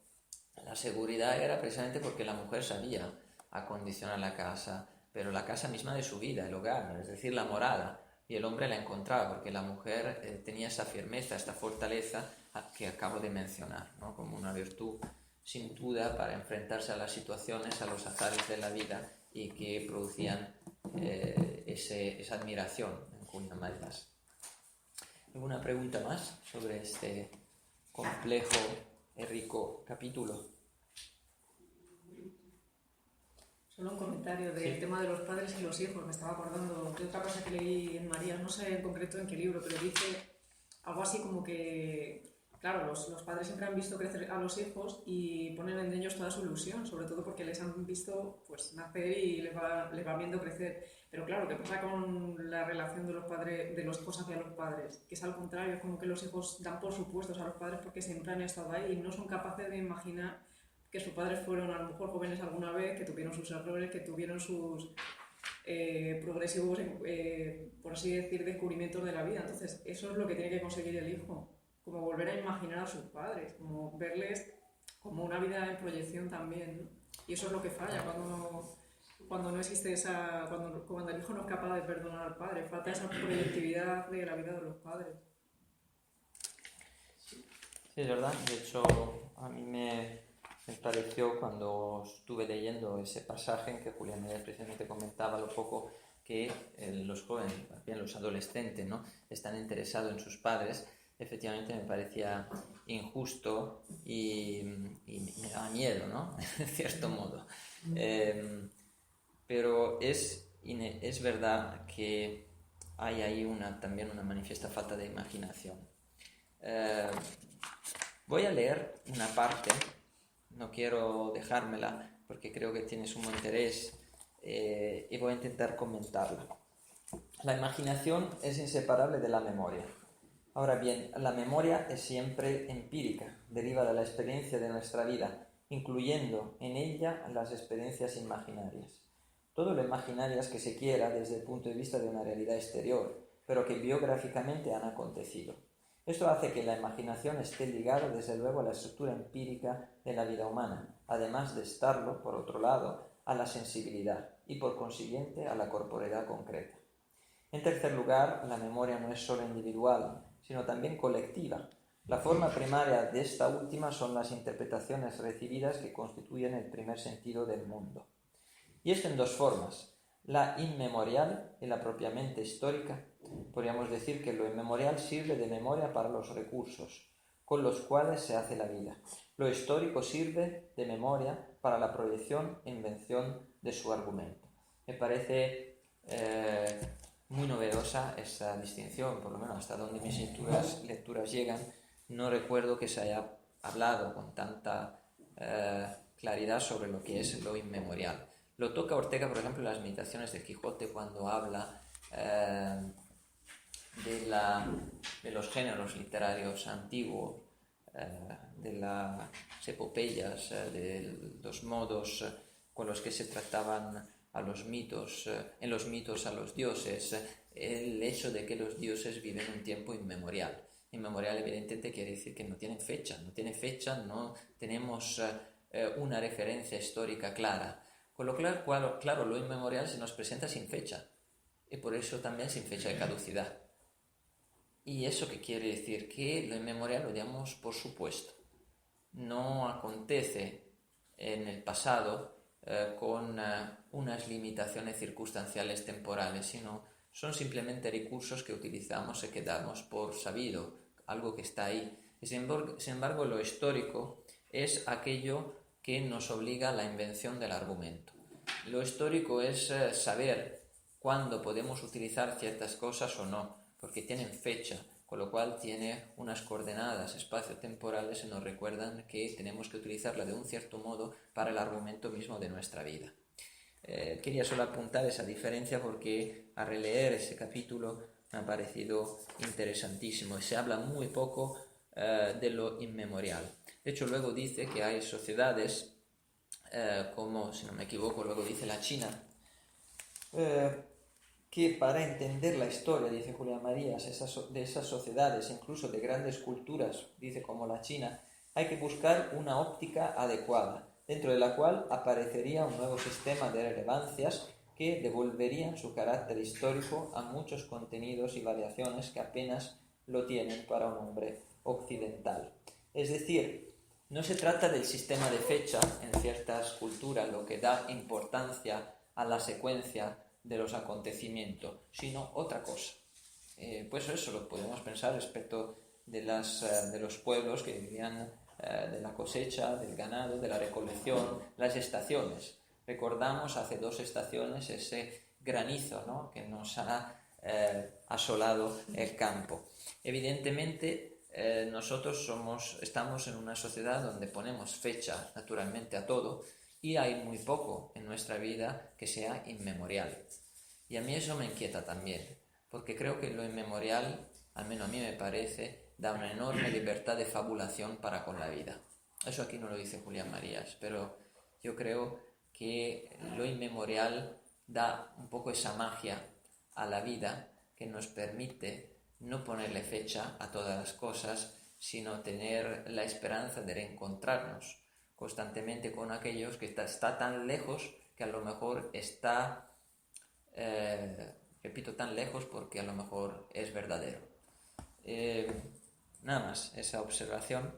la seguridad era precisamente porque la mujer sabía acondicionar la casa, pero la casa misma de su vida, el hogar, es decir, la morada, y el hombre la encontraba porque la mujer tenía esa firmeza, esta fortaleza que acabo de mencionar, ¿no? Como una virtud sin duda para enfrentarse a las situaciones, a los azares de la vida, y que producían esa admiración en Julián María. ¿Alguna pregunta más sobre este complejo y rico capítulo? Solo un comentario del tema de los padres y los hijos. Me estaba acordando de otra cosa que leí en María, no sé en concreto en qué libro, pero dice algo así como que, claro, los padres siempre han visto crecer a los hijos y ponen en ellos toda su ilusión, sobre todo porque les han visto pues nacer y les va viendo crecer. Pero claro, ¿qué pasa con la relación de los hijos hacia los padres? Que es al contrario, es como que los hijos dan por supuestos a los padres porque siempre han estado ahí y no son capaces de imaginar que sus padres fueron a lo mejor jóvenes alguna vez, que tuvieron sus errores, que tuvieron sus progresivos, por así decir, descubrimientos de la vida. Entonces, eso es lo que tiene que conseguir el hijo, como volver a imaginar a sus padres, como verles como una vida en proyección también, ¿no? Y eso es lo que falla cuando no existe cuando el hijo no es capaz de perdonar al padre, falta esa proyectividad de la vida de los padres. Sí, es verdad. De hecho, a mí me pareció, cuando estuve leyendo ese pasaje en que Julián María precisamente comentaba lo poco que los jóvenes, bien los adolescentes, ¿no?, están interesados en sus padres, efectivamente me parecía injusto y me daba miedo, ¿no? En cierto modo. Pero es verdad que hay ahí también una manifiesta falta de imaginación. Voy a leer una parte, no quiero dejármela porque creo que tiene sumo interés, y voy a intentar comentarla. La imaginación es inseparable de la memoria. Ahora bien, la memoria es siempre empírica, deriva de la experiencia de nuestra vida, incluyendo en ella las experiencias imaginarias. Todo lo imaginarias que se quiera desde el punto de vista de una realidad exterior, pero que biográficamente han acontecido. Esto hace que la imaginación esté ligada desde luego a la estructura empírica de la vida humana, además de estarlo, por otro lado, a la sensibilidad y por consiguiente a la corporeidad concreta. En tercer lugar, la memoria no es solo individual, sino también colectiva. La forma primaria de esta última son las interpretaciones recibidas que constituyen el primer sentido del mundo. Y esto en dos formas: la inmemorial y la propiamente histórica. Podríamos decir que lo inmemorial sirve de memoria para los recursos con los cuales se hace la vida. Lo histórico sirve de memoria para la proyección e invención de su argumento. Me parece muy novedosa esa distinción, por lo menos hasta donde mis lecturas llegan. No recuerdo que se haya hablado con tanta claridad sobre lo que es lo inmemorial. Lo toca Ortega, por ejemplo, en las Meditaciones de Quijote, cuando habla de los géneros literarios antiguos, de las epopeyas, de los modos con los que se trataban en los mitos a los dioses, el hecho de que los dioses viven un tiempo inmemorial. Inmemorial evidentemente quiere decir que no tienen fecha, no tenemos una referencia histórica clara. Con lo claro, lo inmemorial se nos presenta sin fecha, y por eso también sin fecha de caducidad. ¿Y eso qué quiere decir? Que lo inmemorial lo damos por supuesto. No acontece en el pasado con unas limitaciones circunstanciales temporales, sino son simplemente recursos que utilizamos y que damos por sabido, algo que está ahí. Sin embargo, lo histórico es aquello que nos obliga a la invención del argumento. Lo histórico es saber cuándo podemos utilizar ciertas cosas o no, porque tienen fecha, con lo cual tiene unas coordenadas espaciotemporales que nos recuerdan que tenemos que utilizarla de un cierto modo para el argumento mismo de nuestra vida. Quería solo apuntar esa diferencia porque al releer ese capítulo me ha parecido interesantísimo y se habla muy poco de lo inmemorial. De hecho, luego dice que hay sociedades, como, si no me equivoco, luego dice la China, que para entender la historia, dice Julián Marías, de esas sociedades, incluso de grandes culturas, dice como la China, hay que buscar una óptica adecuada, dentro de la cual aparecería un nuevo sistema de relevancias que devolverían su carácter histórico a muchos contenidos y variaciones que apenas lo tienen para un hombre occidental. Es decir, no se trata del sistema de fecha en ciertas culturas, lo que da importancia a la secuencia de los acontecimientos, sino otra cosa. Pues eso lo podemos pensar respecto de los pueblos que vivían de la cosecha, del ganado, de la recolección, las estaciones. Recordamos hace 2 estaciones ese granizo, ¿no?, que nos ha asolado el campo. Evidentemente, nosotros estamos en una sociedad donde ponemos fecha naturalmente a todo y hay muy poco en nuestra vida que sea inmemorial. Y a mí eso me inquieta también, porque creo que lo inmemorial, al menos a mí me parece, da una enorme libertad de fabulación para con la vida. Eso aquí no lo dice Julián Marías, pero yo creo que lo inmemorial da un poco esa magia a la vida que nos permite no ponerle fecha a todas las cosas, sino tener la esperanza de reencontrarnos constantemente con aquellos que está tan lejos que a lo mejor está, repito, tan lejos porque a lo mejor es verdadero. Nada más, esa observación.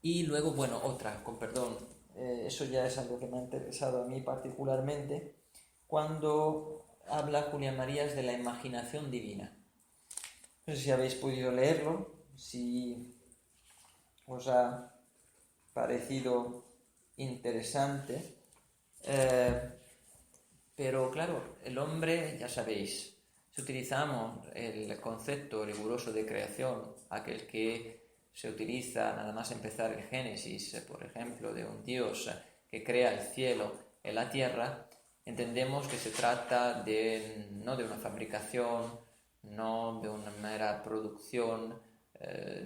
Y luego, bueno, otra, con perdón, eso ya es algo que me ha interesado a mí particularmente, cuando habla Julián Marías de la imaginación divina. No sé si habéis podido leerlo, si os ha parecido interesante, pero claro, el hombre, ya sabéis, si utilizamos el concepto riguroso de creación, aquel que se utiliza nada más empezar el Génesis, por ejemplo, de un Dios que crea el cielo y la tierra, entendemos que se trata no de una fabricación, no de una mera producción,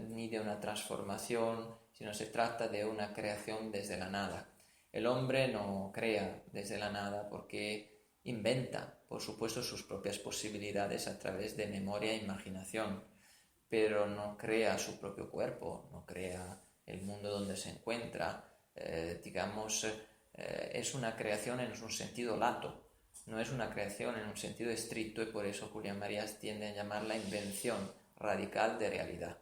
ni de una transformación, sino se trata de una creación desde la nada. El hombre no crea desde la nada porque inventa, por supuesto, sus propias posibilidades a través de memoria e imaginación, pero no crea su propio cuerpo, no crea el mundo donde se encuentra. Es una creación en un sentido lato, no es una creación en un sentido estricto, y por eso Julián Marías tiende a llamarla invención radical de realidad.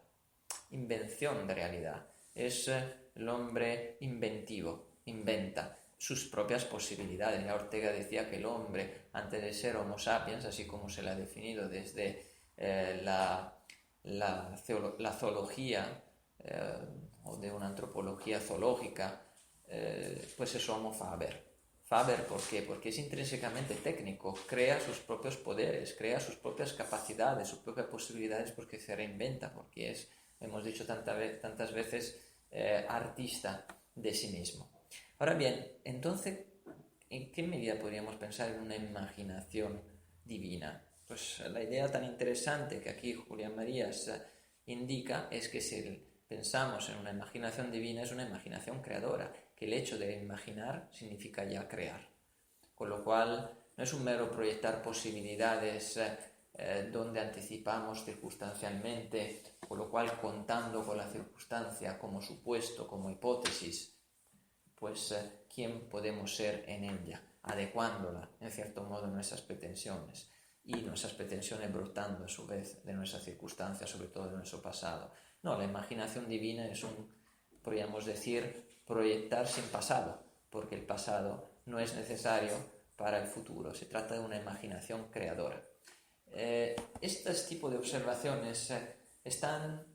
Invención de realidad. Es el hombre inventivo, inventa sus propias posibilidades. Ya Ortega decía que el hombre, antes de ser Homo sapiens, así como se le ha definido desde la zoología o de una antropología zoológica, pues es Homo faber. Faber, ¿por qué? Porque es intrínsecamente técnico, crea sus propios poderes, crea sus propias capacidades, sus propias posibilidades, porque se reinventa, porque es, hemos dicho tantas veces, artista de sí mismo. Ahora bien, entonces, ¿en qué medida podríamos pensar en una imaginación divina? Pues la idea tan interesante que aquí Julián Marías indica es que si pensamos en una imaginación divina, es una imaginación creadora, que el hecho de imaginar significa ya crear, con lo cual no es un mero proyectar posibilidades donde anticipamos circunstancialmente, con lo cual contando con la circunstancia como supuesto, como hipótesis, pues quién podemos ser en ella, adecuándola en cierto modo a nuestras pretensiones, y nuestras pretensiones brotando a su vez de nuestras circunstancias, sobre todo de nuestro pasado. No, la imaginación divina es podríamos decir, proyectar sin pasado, porque el pasado no es necesario para el futuro, se trata de una imaginación creadora. Este tipo de observaciones están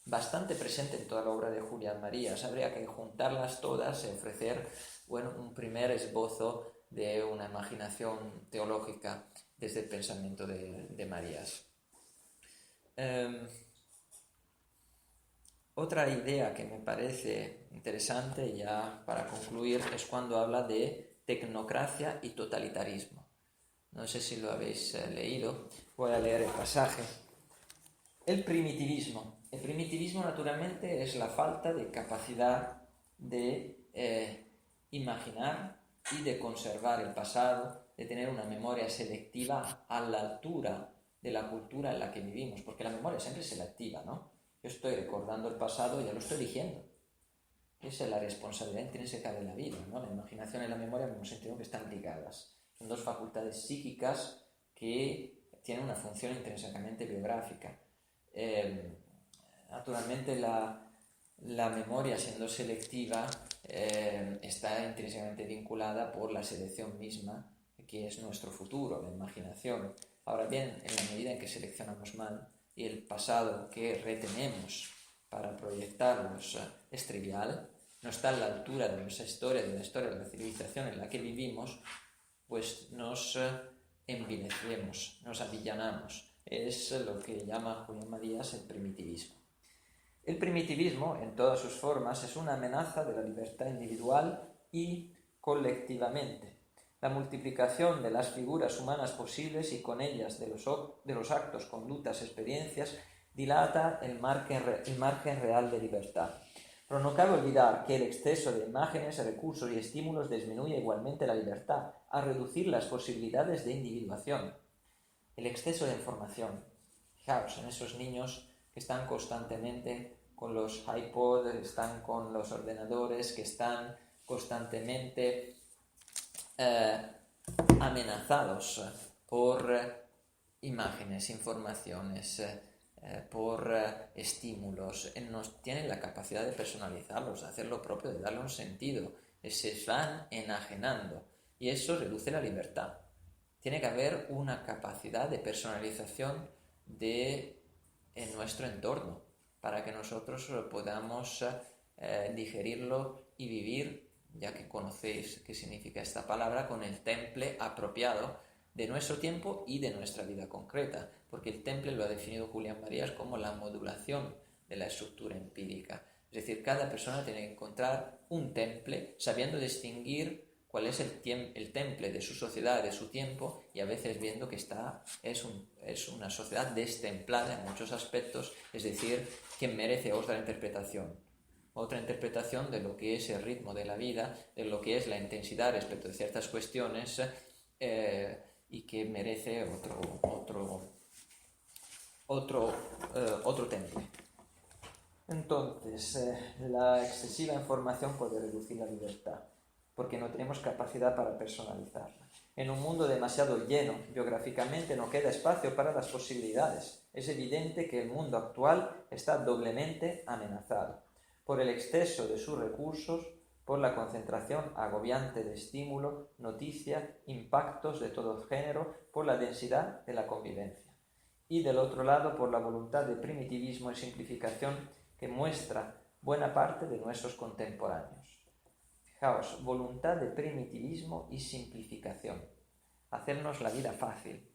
bastante presentes en toda la obra de Julián Marías. Habría que juntarlas todas y ofrecer un primer esbozo de una imaginación teológica desde el pensamiento de Marías. Otra idea que me parece interesante, ya para concluir, es cuando habla de tecnocracia y totalitarismo. No sé si lo habéis leído, voy a leer el pasaje. El primitivismo. El primitivismo, naturalmente, es la falta de capacidad de imaginar y de conservar el pasado, de tener una memoria selectiva a la altura de la cultura en la que vivimos, porque la memoria siempre es selectiva, ¿no? Yo estoy recordando el pasado y ya lo estoy eligiendo. Esa es la responsabilidad intrínseca de la vida, ¿no? La imaginación y la memoria hemos sentido que están ligadas. Son dos facultades psíquicas que tienen una función intrínsecamente biográfica. Naturalmente la memoria, siendo selectiva, está intrínsecamente vinculada por la selección misma, que es nuestro futuro, la imaginación. Ahora bien, en la medida en que seleccionamos mal y el pasado que retenemos para proyectarnos es trivial, no está a la altura de nuestra historia, de la historia de la civilización en la que vivimos, pues nos envilecemos, nos avillanamos. Es lo que llama Julián Marías el primitivismo. El primitivismo, en todas sus formas, es una amenaza de la libertad individual y colectivamente. La multiplicación de las figuras humanas posibles y con ellas de los actos, conductas, experiencias, dilata el margen real de libertad. Pero no cabe olvidar que el exceso de imágenes, recursos y estímulos disminuye igualmente la libertad, a reducir las posibilidades de individuación. El exceso de información. Fijaos en esos niños que están constantemente con los iPods, están con los ordenadores, que están constantemente amenazados por imágenes, informaciones, por estímulos. No tienen la capacidad de personalizarlos, de hacer lo propio, de darle un sentido. Se van enajenando y eso reduce la libertad. Tiene que haber una capacidad de personalización en nuestro entorno para que nosotros podamos digerirlo y vivir, ya que conocéis qué significa esta palabra, con el temple apropiado de nuestro tiempo y de nuestra vida concreta, porque el temple lo ha definido Julián Marías como la modulación de la estructura empírica. Es decir, cada persona tiene que encontrar un temple sabiendo distinguir cuál es el temple de su sociedad, de su tiempo, y a veces viendo que es una sociedad destemplada en muchos aspectos, es decir, que merece otra interpretación de lo que es el ritmo de la vida, de lo que es la intensidad respecto de ciertas cuestiones, y que merece otro temple. Entonces, la excesiva información puede reducir la libertad, porque no tenemos capacidad para personalizarla. En un mundo demasiado lleno, biográficamente no queda espacio para las posibilidades. Es evidente que el mundo actual está doblemente amenazado por el exceso de sus recursos, por la concentración agobiante de estímulo, noticia, impactos de todo género, por la densidad de la convivencia. Y del otro lado, por la voluntad de primitivismo y simplificación que muestra buena parte de nuestros contemporáneos. Fijaos, voluntad de primitivismo y simplificación. Hacernos la vida fácil.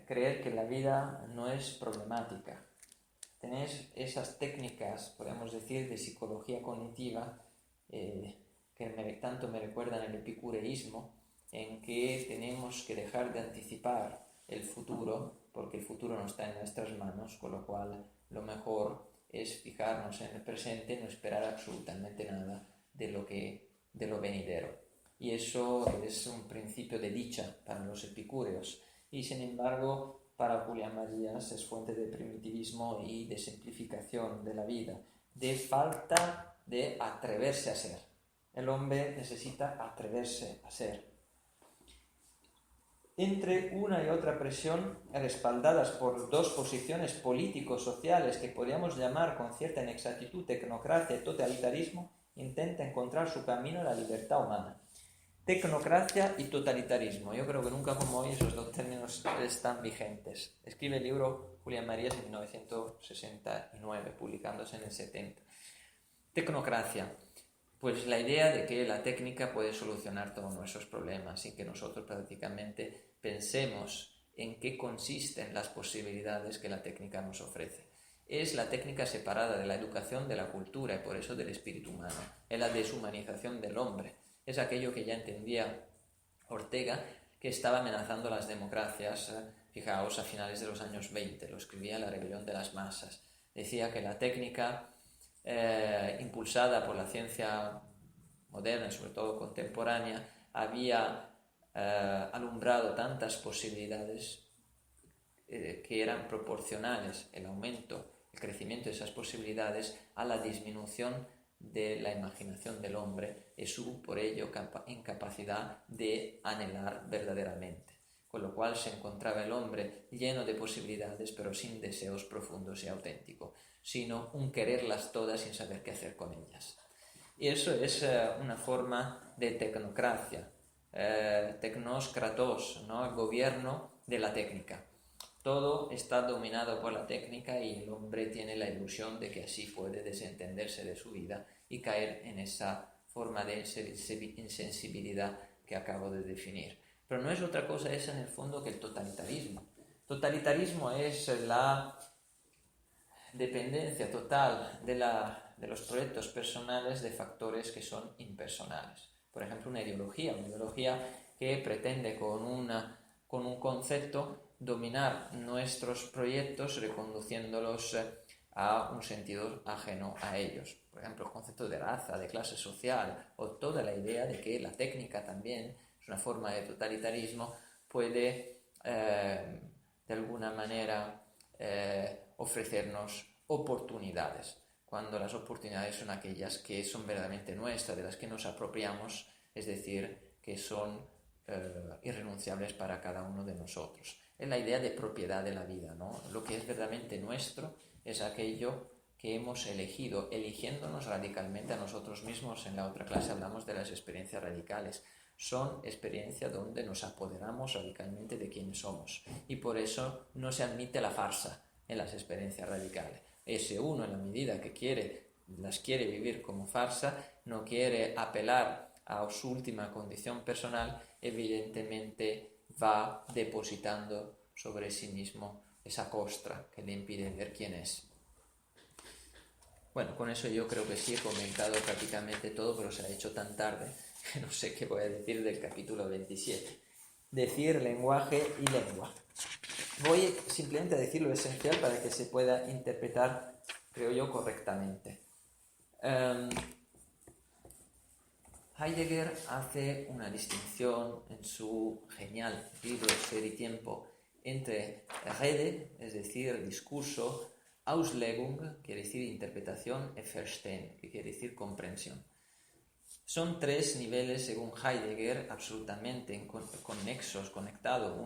Creer que la vida no es problemática. Tenéis esas técnicas, podemos decir, de psicología cognitiva que tanto me recuerdan el epicureísmo, en que tenemos que dejar de anticipar el futuro, porque el futuro no está en nuestras manos, con lo cual lo mejor es fijarnos en el presente, no esperar absolutamente nada de lo venidero. Y eso es un principio de dicha para los epicúreos. Y sin embargo, para Julián Marías es fuente de primitivismo y de simplificación de la vida, de falta de atreverse a ser. El hombre necesita atreverse a ser. Entre una y otra presión, respaldadas por dos posiciones político-sociales que podríamos llamar con cierta inexactitud tecnocracia y totalitarismo, intenta encontrar su camino a la libertad humana. Tecnocracia y totalitarismo. Yo creo que nunca como hoy esos dos términos están vigentes. Escribe el libro Julián Marías en 1969, publicándose en el 70. Tecnocracia. Pues la idea de que la técnica puede solucionar todos nuestros problemas sin que nosotros prácticamente pensemos en qué consisten las posibilidades que la técnica nos ofrece. Es la técnica separada de la educación de la cultura y por eso del espíritu humano. Es la deshumanización del hombre. Es aquello que ya entendía Ortega, que estaba amenazando las democracias, fijaos, a finales de los años 20, lo escribía en La rebelión de las masas. Decía que la técnica impulsada por la ciencia moderna y sobre todo contemporánea había alumbrado tantas posibilidades que eran proporcionales el aumento, el crecimiento de esas posibilidades a la disminución de la imaginación del hombre y su, por ello, incapacidad de anhelar verdaderamente. Con lo cual se encontraba el hombre lleno de posibilidades, pero sin deseos profundos y auténticos, sino un quererlas todas sin saber qué hacer con ellas. Y eso es una forma de tecnocracia, tecnoskratos, ¿no? El gobierno de la técnica. Todo está dominado por la técnica y el hombre tiene la ilusión de que así puede desentenderse de su vida y caer en esa forma de insensibilidad que acabo de definir. Pero no es otra cosa esa en el fondo que el totalitarismo. Totalitarismo es la dependencia total de los proyectos personales de factores que son impersonales. Por ejemplo, una ideología que pretende con un concepto dominar nuestros proyectos reconduciéndolos a un sentido ajeno a ellos. Por ejemplo, el concepto de raza, de clase social o toda la idea de que la técnica también es una forma de totalitarismo, puede de alguna manera ofrecernos oportunidades, cuando las oportunidades son aquellas que son verdaderamente nuestras, de las que nos apropiamos, es decir, que son irrenunciables para cada uno de nosotros. Es la idea de propiedad de la vida, ¿no? Lo que es verdaderamente nuestro es aquello que hemos elegido, eligiéndonos radicalmente a nosotros mismos. En la otra clase hablamos de las experiencias radicales. Son experiencias donde nos apoderamos radicalmente de quienes somos. Y por eso no se admite la farsa en las experiencias radicales. Ese uno, en la medida que las quiere vivir como farsa, no quiere apelar a su última condición personal, evidentemente va depositando sobre sí mismo esa costra que le impide ver quién es. Bueno, con eso yo creo que sí he comentado prácticamente todo, pero se ha hecho tan tarde que no sé qué voy a decir del capítulo 27. Decir, lenguaje y lengua. Voy simplemente a decir lo esencial para que se pueda interpretar, creo yo, correctamente. Heidegger hace una distinción en su genial libro Ser y Tiempo entre Rede, es decir, discurso, Auslegung, quiere decir interpretación, y Verstehen, que quiere decir comprensión. Son tres niveles, según Heidegger, absolutamente conexos, conectados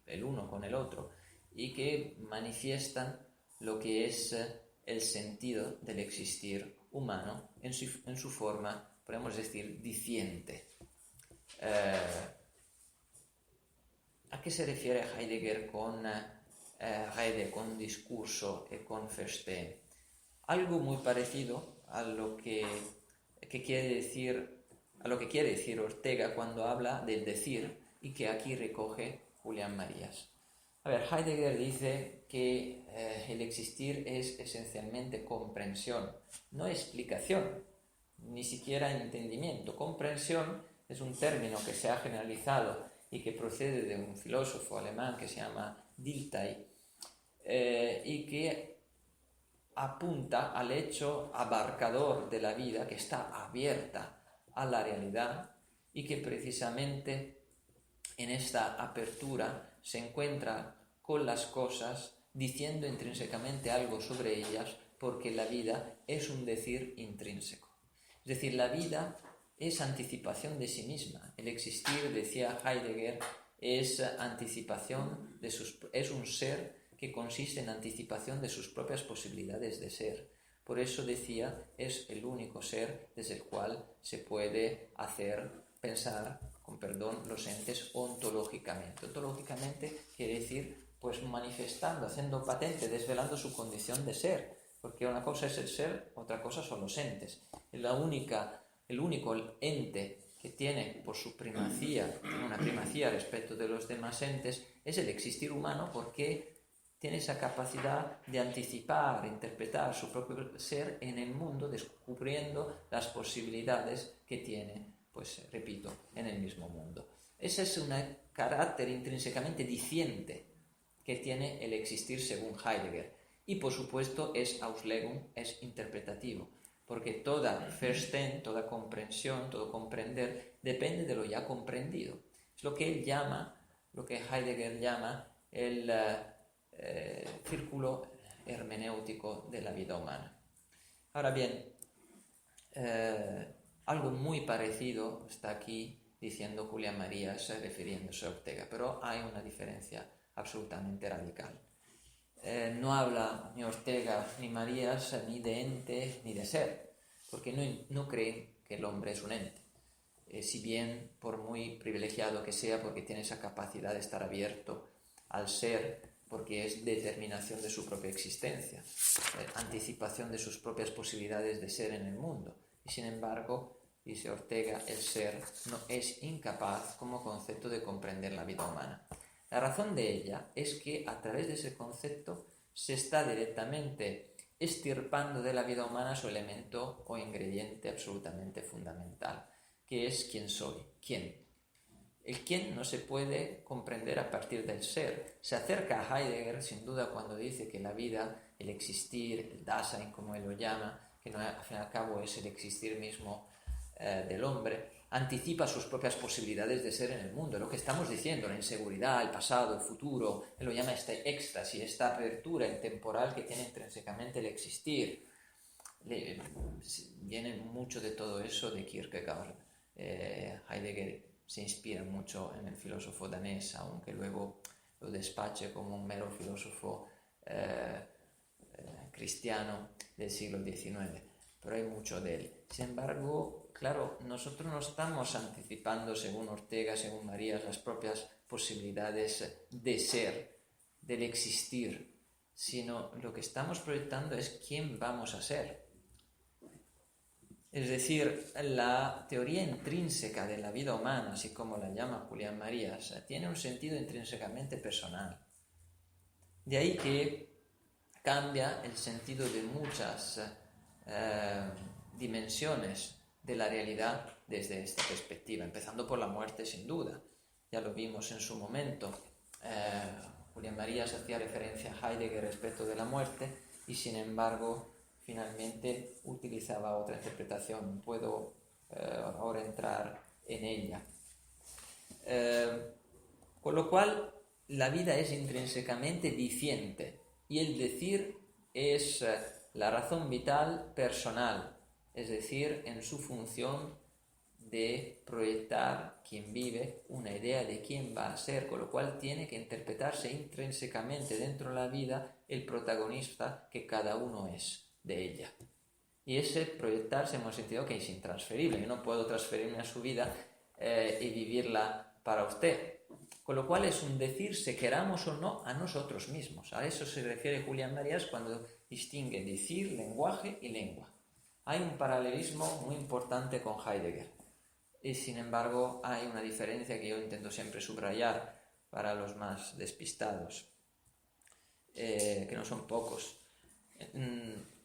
el uno con el otro, y que manifiestan lo que es el sentido del existir humano en su forma, podemos decir, diciente. ¿A qué se refiere Heidegger con Rede, con discurso y con Verstehen? Algo muy parecido a lo que quiere decir Ortega cuando habla del decir y que aquí recoge Julián Marías. A ver, Heidegger dice que el existir es esencialmente comprensión, no explicación, ni siquiera entendimiento. Comprensión es un término que se ha generalizado y que procede de un filósofo alemán que se llama Dilthey y que apunta al hecho abarcador de la vida que está abierta a la realidad y que precisamente en esta apertura se encuentra con las cosas diciendo intrínsecamente algo sobre ellas, porque la vida es un decir intrínseco. Es decir, la vida es anticipación de sí misma. El existir, decía Heidegger, es anticipación es un ser que consiste en anticipación de sus propias posibilidades de ser. Por eso decía, es el único ser desde el cual se puede hacer pensar, con perdón, los entes ontológicamente. Ontológicamente quiere decir, pues manifestando, haciendo patente, desvelando su condición de ser, porque una cosa es el ser, otra cosa son los entes. El único ente que tiene por su primacía, tiene una primacía respecto de los demás entes, es el existir humano, porque tiene esa capacidad de anticipar, interpretar su propio ser en el mundo, descubriendo las posibilidades que tiene, pues repito, en el mismo mundo. Ese es un carácter intrínsecamente diciente que tiene el existir según Heidegger. Y por supuesto es Auslegung, es interpretativo, porque toda Verstehen, toda comprensión, todo comprender, depende de lo ya comprendido. Es lo que él llama, lo que Heidegger llama el círculo hermenéutico de la vida humana. Ahora bien, algo muy parecido está aquí diciendo Julián Marías refiriéndose a Ortega, pero hay una diferencia absolutamente radical. No habla ni Ortega ni Marías ni de ente ni de ser, porque no creen que el hombre es un ente. Si bien, por muy privilegiado que sea, porque tiene esa capacidad de estar abierto al ser, porque es determinación de su propia existencia, anticipación de sus propias posibilidades de ser en el mundo. Y sin embargo, dice Ortega, el ser no es incapaz como concepto de comprender la vida humana. La razón de ella es que a través de ese concepto se está directamente extirpando de la vida humana su elemento o ingrediente absolutamente fundamental, que es quién soy, quién. El quién no se puede comprender a partir del ser. Se acerca a Heidegger sin duda cuando dice que la vida, el existir, el Dasein como él lo llama, que no, al fin y al cabo es el existir mismo del hombre, anticipa sus propias posibilidades de ser en el mundo. Lo que estamos diciendo, la inseguridad, el pasado, el futuro, él lo llama este éxtasis, esta apertura intemporal que tiene intrínsecamente el existir. Viene mucho de todo eso de Kierkegaard. Heidegger se inspira mucho en el filósofo danés, aunque luego lo despache como un mero filósofo cristiano del siglo XIX, pero hay mucho de él. Sin embargo, claro, nosotros no estamos anticipando, según Ortega, según Marías, las propias posibilidades de ser, del existir, sino lo que estamos proyectando es quién vamos a ser. Es decir, la teoría intrínseca de la vida humana, así como la llama Julián Marías, tiene un sentido intrínsecamente personal. De ahí que cambia el sentido de muchas dimensiones de la realidad desde esta perspectiva, empezando por la muerte sin duda. Ya lo vimos en su momento. Julián Marías hacía referencia a Heidegger respecto de la muerte y sin embargo finalmente utilizaba otra interpretación. Puedo ahora entrar en ella. Con lo cual la vida es intrínsecamente diciente y el decir es la razón vital personal, es decir, en su función de proyectar quien vive una idea de quién va a ser, con lo cual tiene que interpretarse intrínsecamente dentro de la vida el protagonista que cada uno es de ella. Y ese proyectarse hemos sentido que es intransferible. Yo no puedo transferirme a su vida y vivirla para usted. Con lo cual es un decirse, queramos o no, a nosotros mismos. A eso se refiere Julián Marías cuando distingue decir, lenguaje y lengua. Hay un paralelismo muy importante con Heidegger. Y sin embargo hay una diferencia que yo intento siempre subrayar para los más despistados, que no son pocos.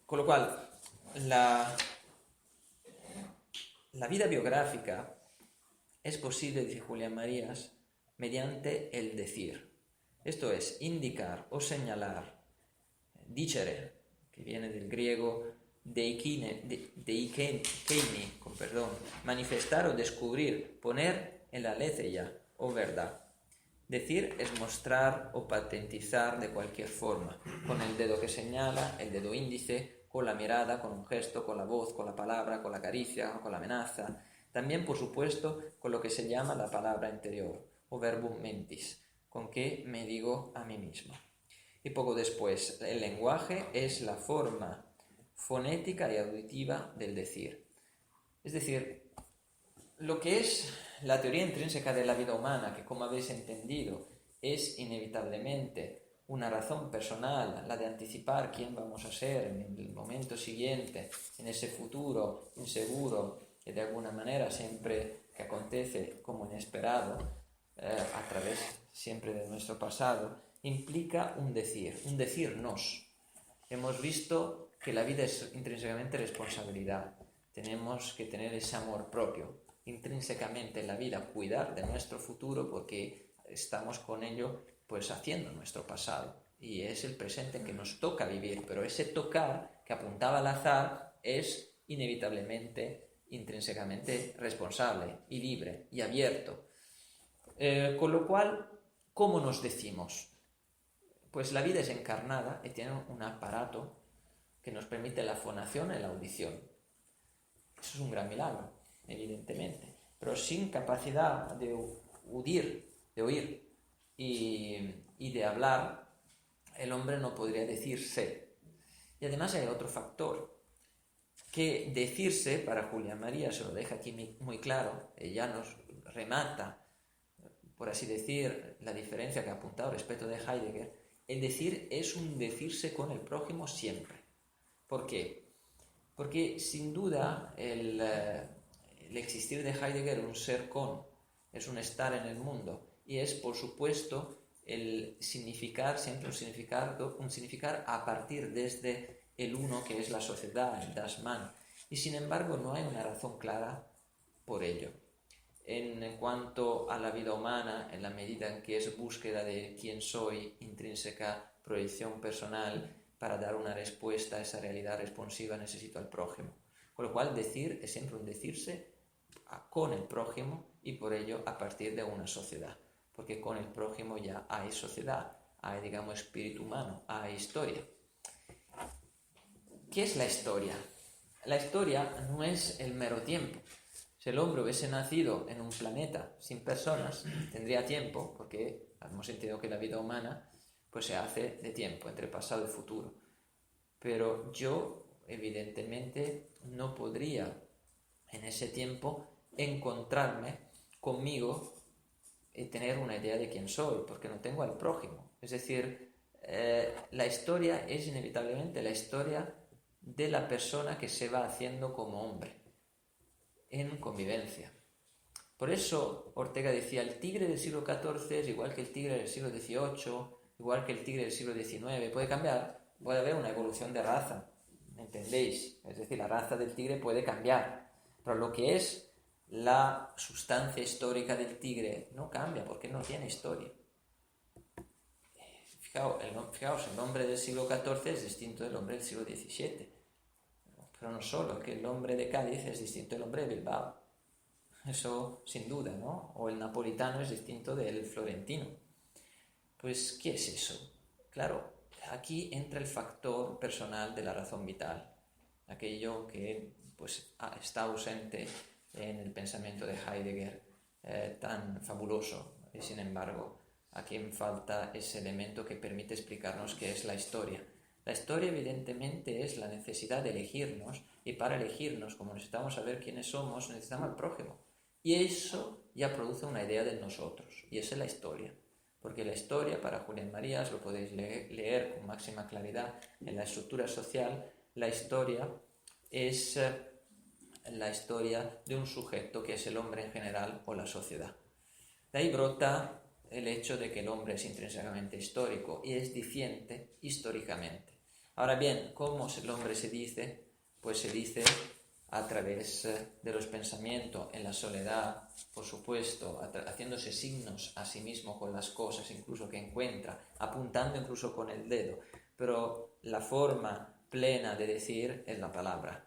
Con lo cual, la vida biográfica es posible, dice Julián Marías, mediante el decir. Esto es, indicar o señalar, dicere, que viene del griego deikeini, manifestar o descubrir, poner en la aletheia o verdad. Decir es mostrar o patentizar de cualquier forma, con el dedo que señala, el dedo índice, con la mirada, con un gesto, con la voz, con la palabra, con la caricia, con la amenaza. También, por supuesto, con lo que se llama la palabra interior, o verbum mentis, con que me digo a mí mismo. Y poco después, el lenguaje es la forma fonética y auditiva del decir. Es decir, lo que es la teoría intrínseca de la vida humana, que como habéis entendido, es inevitablemente una razón personal, la de anticipar quién vamos a ser en el momento siguiente, en ese futuro inseguro, que de alguna manera siempre que acontece como inesperado a través siempre de nuestro pasado, implica un decirnos. Hemos visto que la vida es intrínsecamente responsabilidad. Tenemos que tener ese amor propio. Intrínsecamente en la vida cuidar de nuestro futuro porque estamos con ello pues haciendo nuestro pasado. Y es el presente que nos toca vivir. Pero ese tocar que apuntaba al azar es inevitablemente, intrínsecamente responsable y libre y abierto. Con lo cual, ¿cómo nos decimos? Pues la vida es encarnada y tiene un aparato que nos permite la fonación y la audición. Eso es un gran milagro, evidentemente. Pero sin capacidad de oír y de hablar, el hombre no podría decirse. Y además hay otro factor, que decirse, para Julia María se lo deja aquí muy claro, ella nos remata, por así decir, la diferencia que ha apuntado respecto de Heidegger. El decir es un decirse con el prójimo siempre. ¿Por qué? Porque sin duda el existir de Heidegger, un ser con, es un estar en el mundo y es, por supuesto, el significar siempre un significar a partir desde el uno que es la sociedad, el Das Man. Y sin embargo no hay una razón clara por ello. En cuanto a la vida humana, en la medida en que es búsqueda de quién soy, intrínseca proyección personal, para dar una respuesta a esa realidad responsiva necesito al prójimo. Con lo cual decir es siempre un decirse con el prójimo y por ello a partir de una sociedad. Porque con el prójimo ya hay sociedad, hay, digamos, espíritu humano, hay historia. ¿Qué es la historia? La historia no es el mero tiempo. Si el hombre hubiese nacido en un planeta sin personas, tendría tiempo, porque hemos entendido que la vida humana pues se hace de tiempo, entre pasado y futuro. Pero yo, evidentemente, no podría en ese tiempo encontrarme conmigo y tener una idea de quién soy, porque no tengo al prójimo. Es decir, la historia es inevitablemente la historia de la persona que se va haciendo como hombre en convivencia. Por eso Ortega decía, el tigre del siglo XIV es igual que el tigre del siglo XVIII, igual que el tigre del siglo XIX. Puede cambiar, puede haber una evolución de raza, ¿me entendéis? Es decir, la raza del tigre puede cambiar, pero lo que es la sustancia histórica del tigre no cambia porque no tiene historia. Fijaos, el hombre del siglo XIV es distinto del hombre del siglo XVII. Pero no solo, que el hombre de Cádiz es distinto del hombre de Bilbao. Eso sin duda, ¿no? O el napolitano es distinto del florentino. Pues, ¿qué es eso? Claro, aquí entra el factor personal de la razón vital. Aquello que pues, está ausente en el pensamiento de Heidegger, tan fabuloso. Y sin embargo, aquí falta ese elemento que permite explicarnos qué es la historia. La historia evidentemente es la necesidad de elegirnos y para elegirnos, como necesitamos saber quiénes somos, necesitamos al prójimo. Y eso ya produce una idea de nosotros y esa es la historia. Porque la historia, para Julián Marías, lo podéis leer con máxima claridad en la estructura social, la historia es la historia de un sujeto que es el hombre en general o la sociedad. De ahí brota el hecho de que el hombre es intrínsecamente histórico y es diciente históricamente. Ahora bien, ¿cómo el hombre se dice? Pues se dice a través de los pensamientos, en la soledad, por supuesto, haciéndose signos a sí mismo con las cosas incluso que encuentra, apuntando incluso con el dedo. Pero la forma plena de decir es la palabra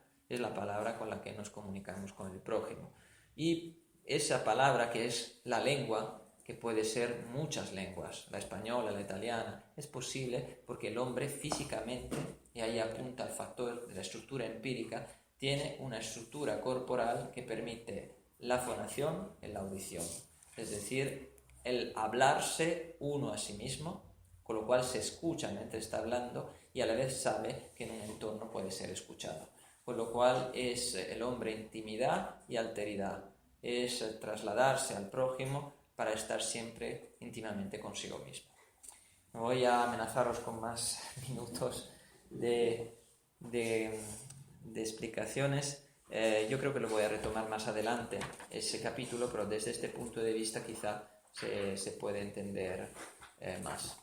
con la que nos comunicamos con el prójimo. Y esa palabra que es la lengua, que puede ser muchas lenguas, la española, la italiana, es posible porque el hombre físicamente, y ahí apunta el factor de la estructura empírica, tiene una estructura corporal que permite la fonación y la audición, es decir, el hablarse uno a sí mismo, con lo cual se escucha mientras está hablando y a la vez sabe que en un entorno puede ser escuchado, con lo cual es el hombre intimidad y alteridad, es trasladarse al prójimo para estar siempre íntimamente consigo mismo. No voy a amenazaros con más minutos de explicaciones, Yo creo que lo voy a retomar más adelante, ese capítulo, pero desde este punto de vista quizá se puede entender más.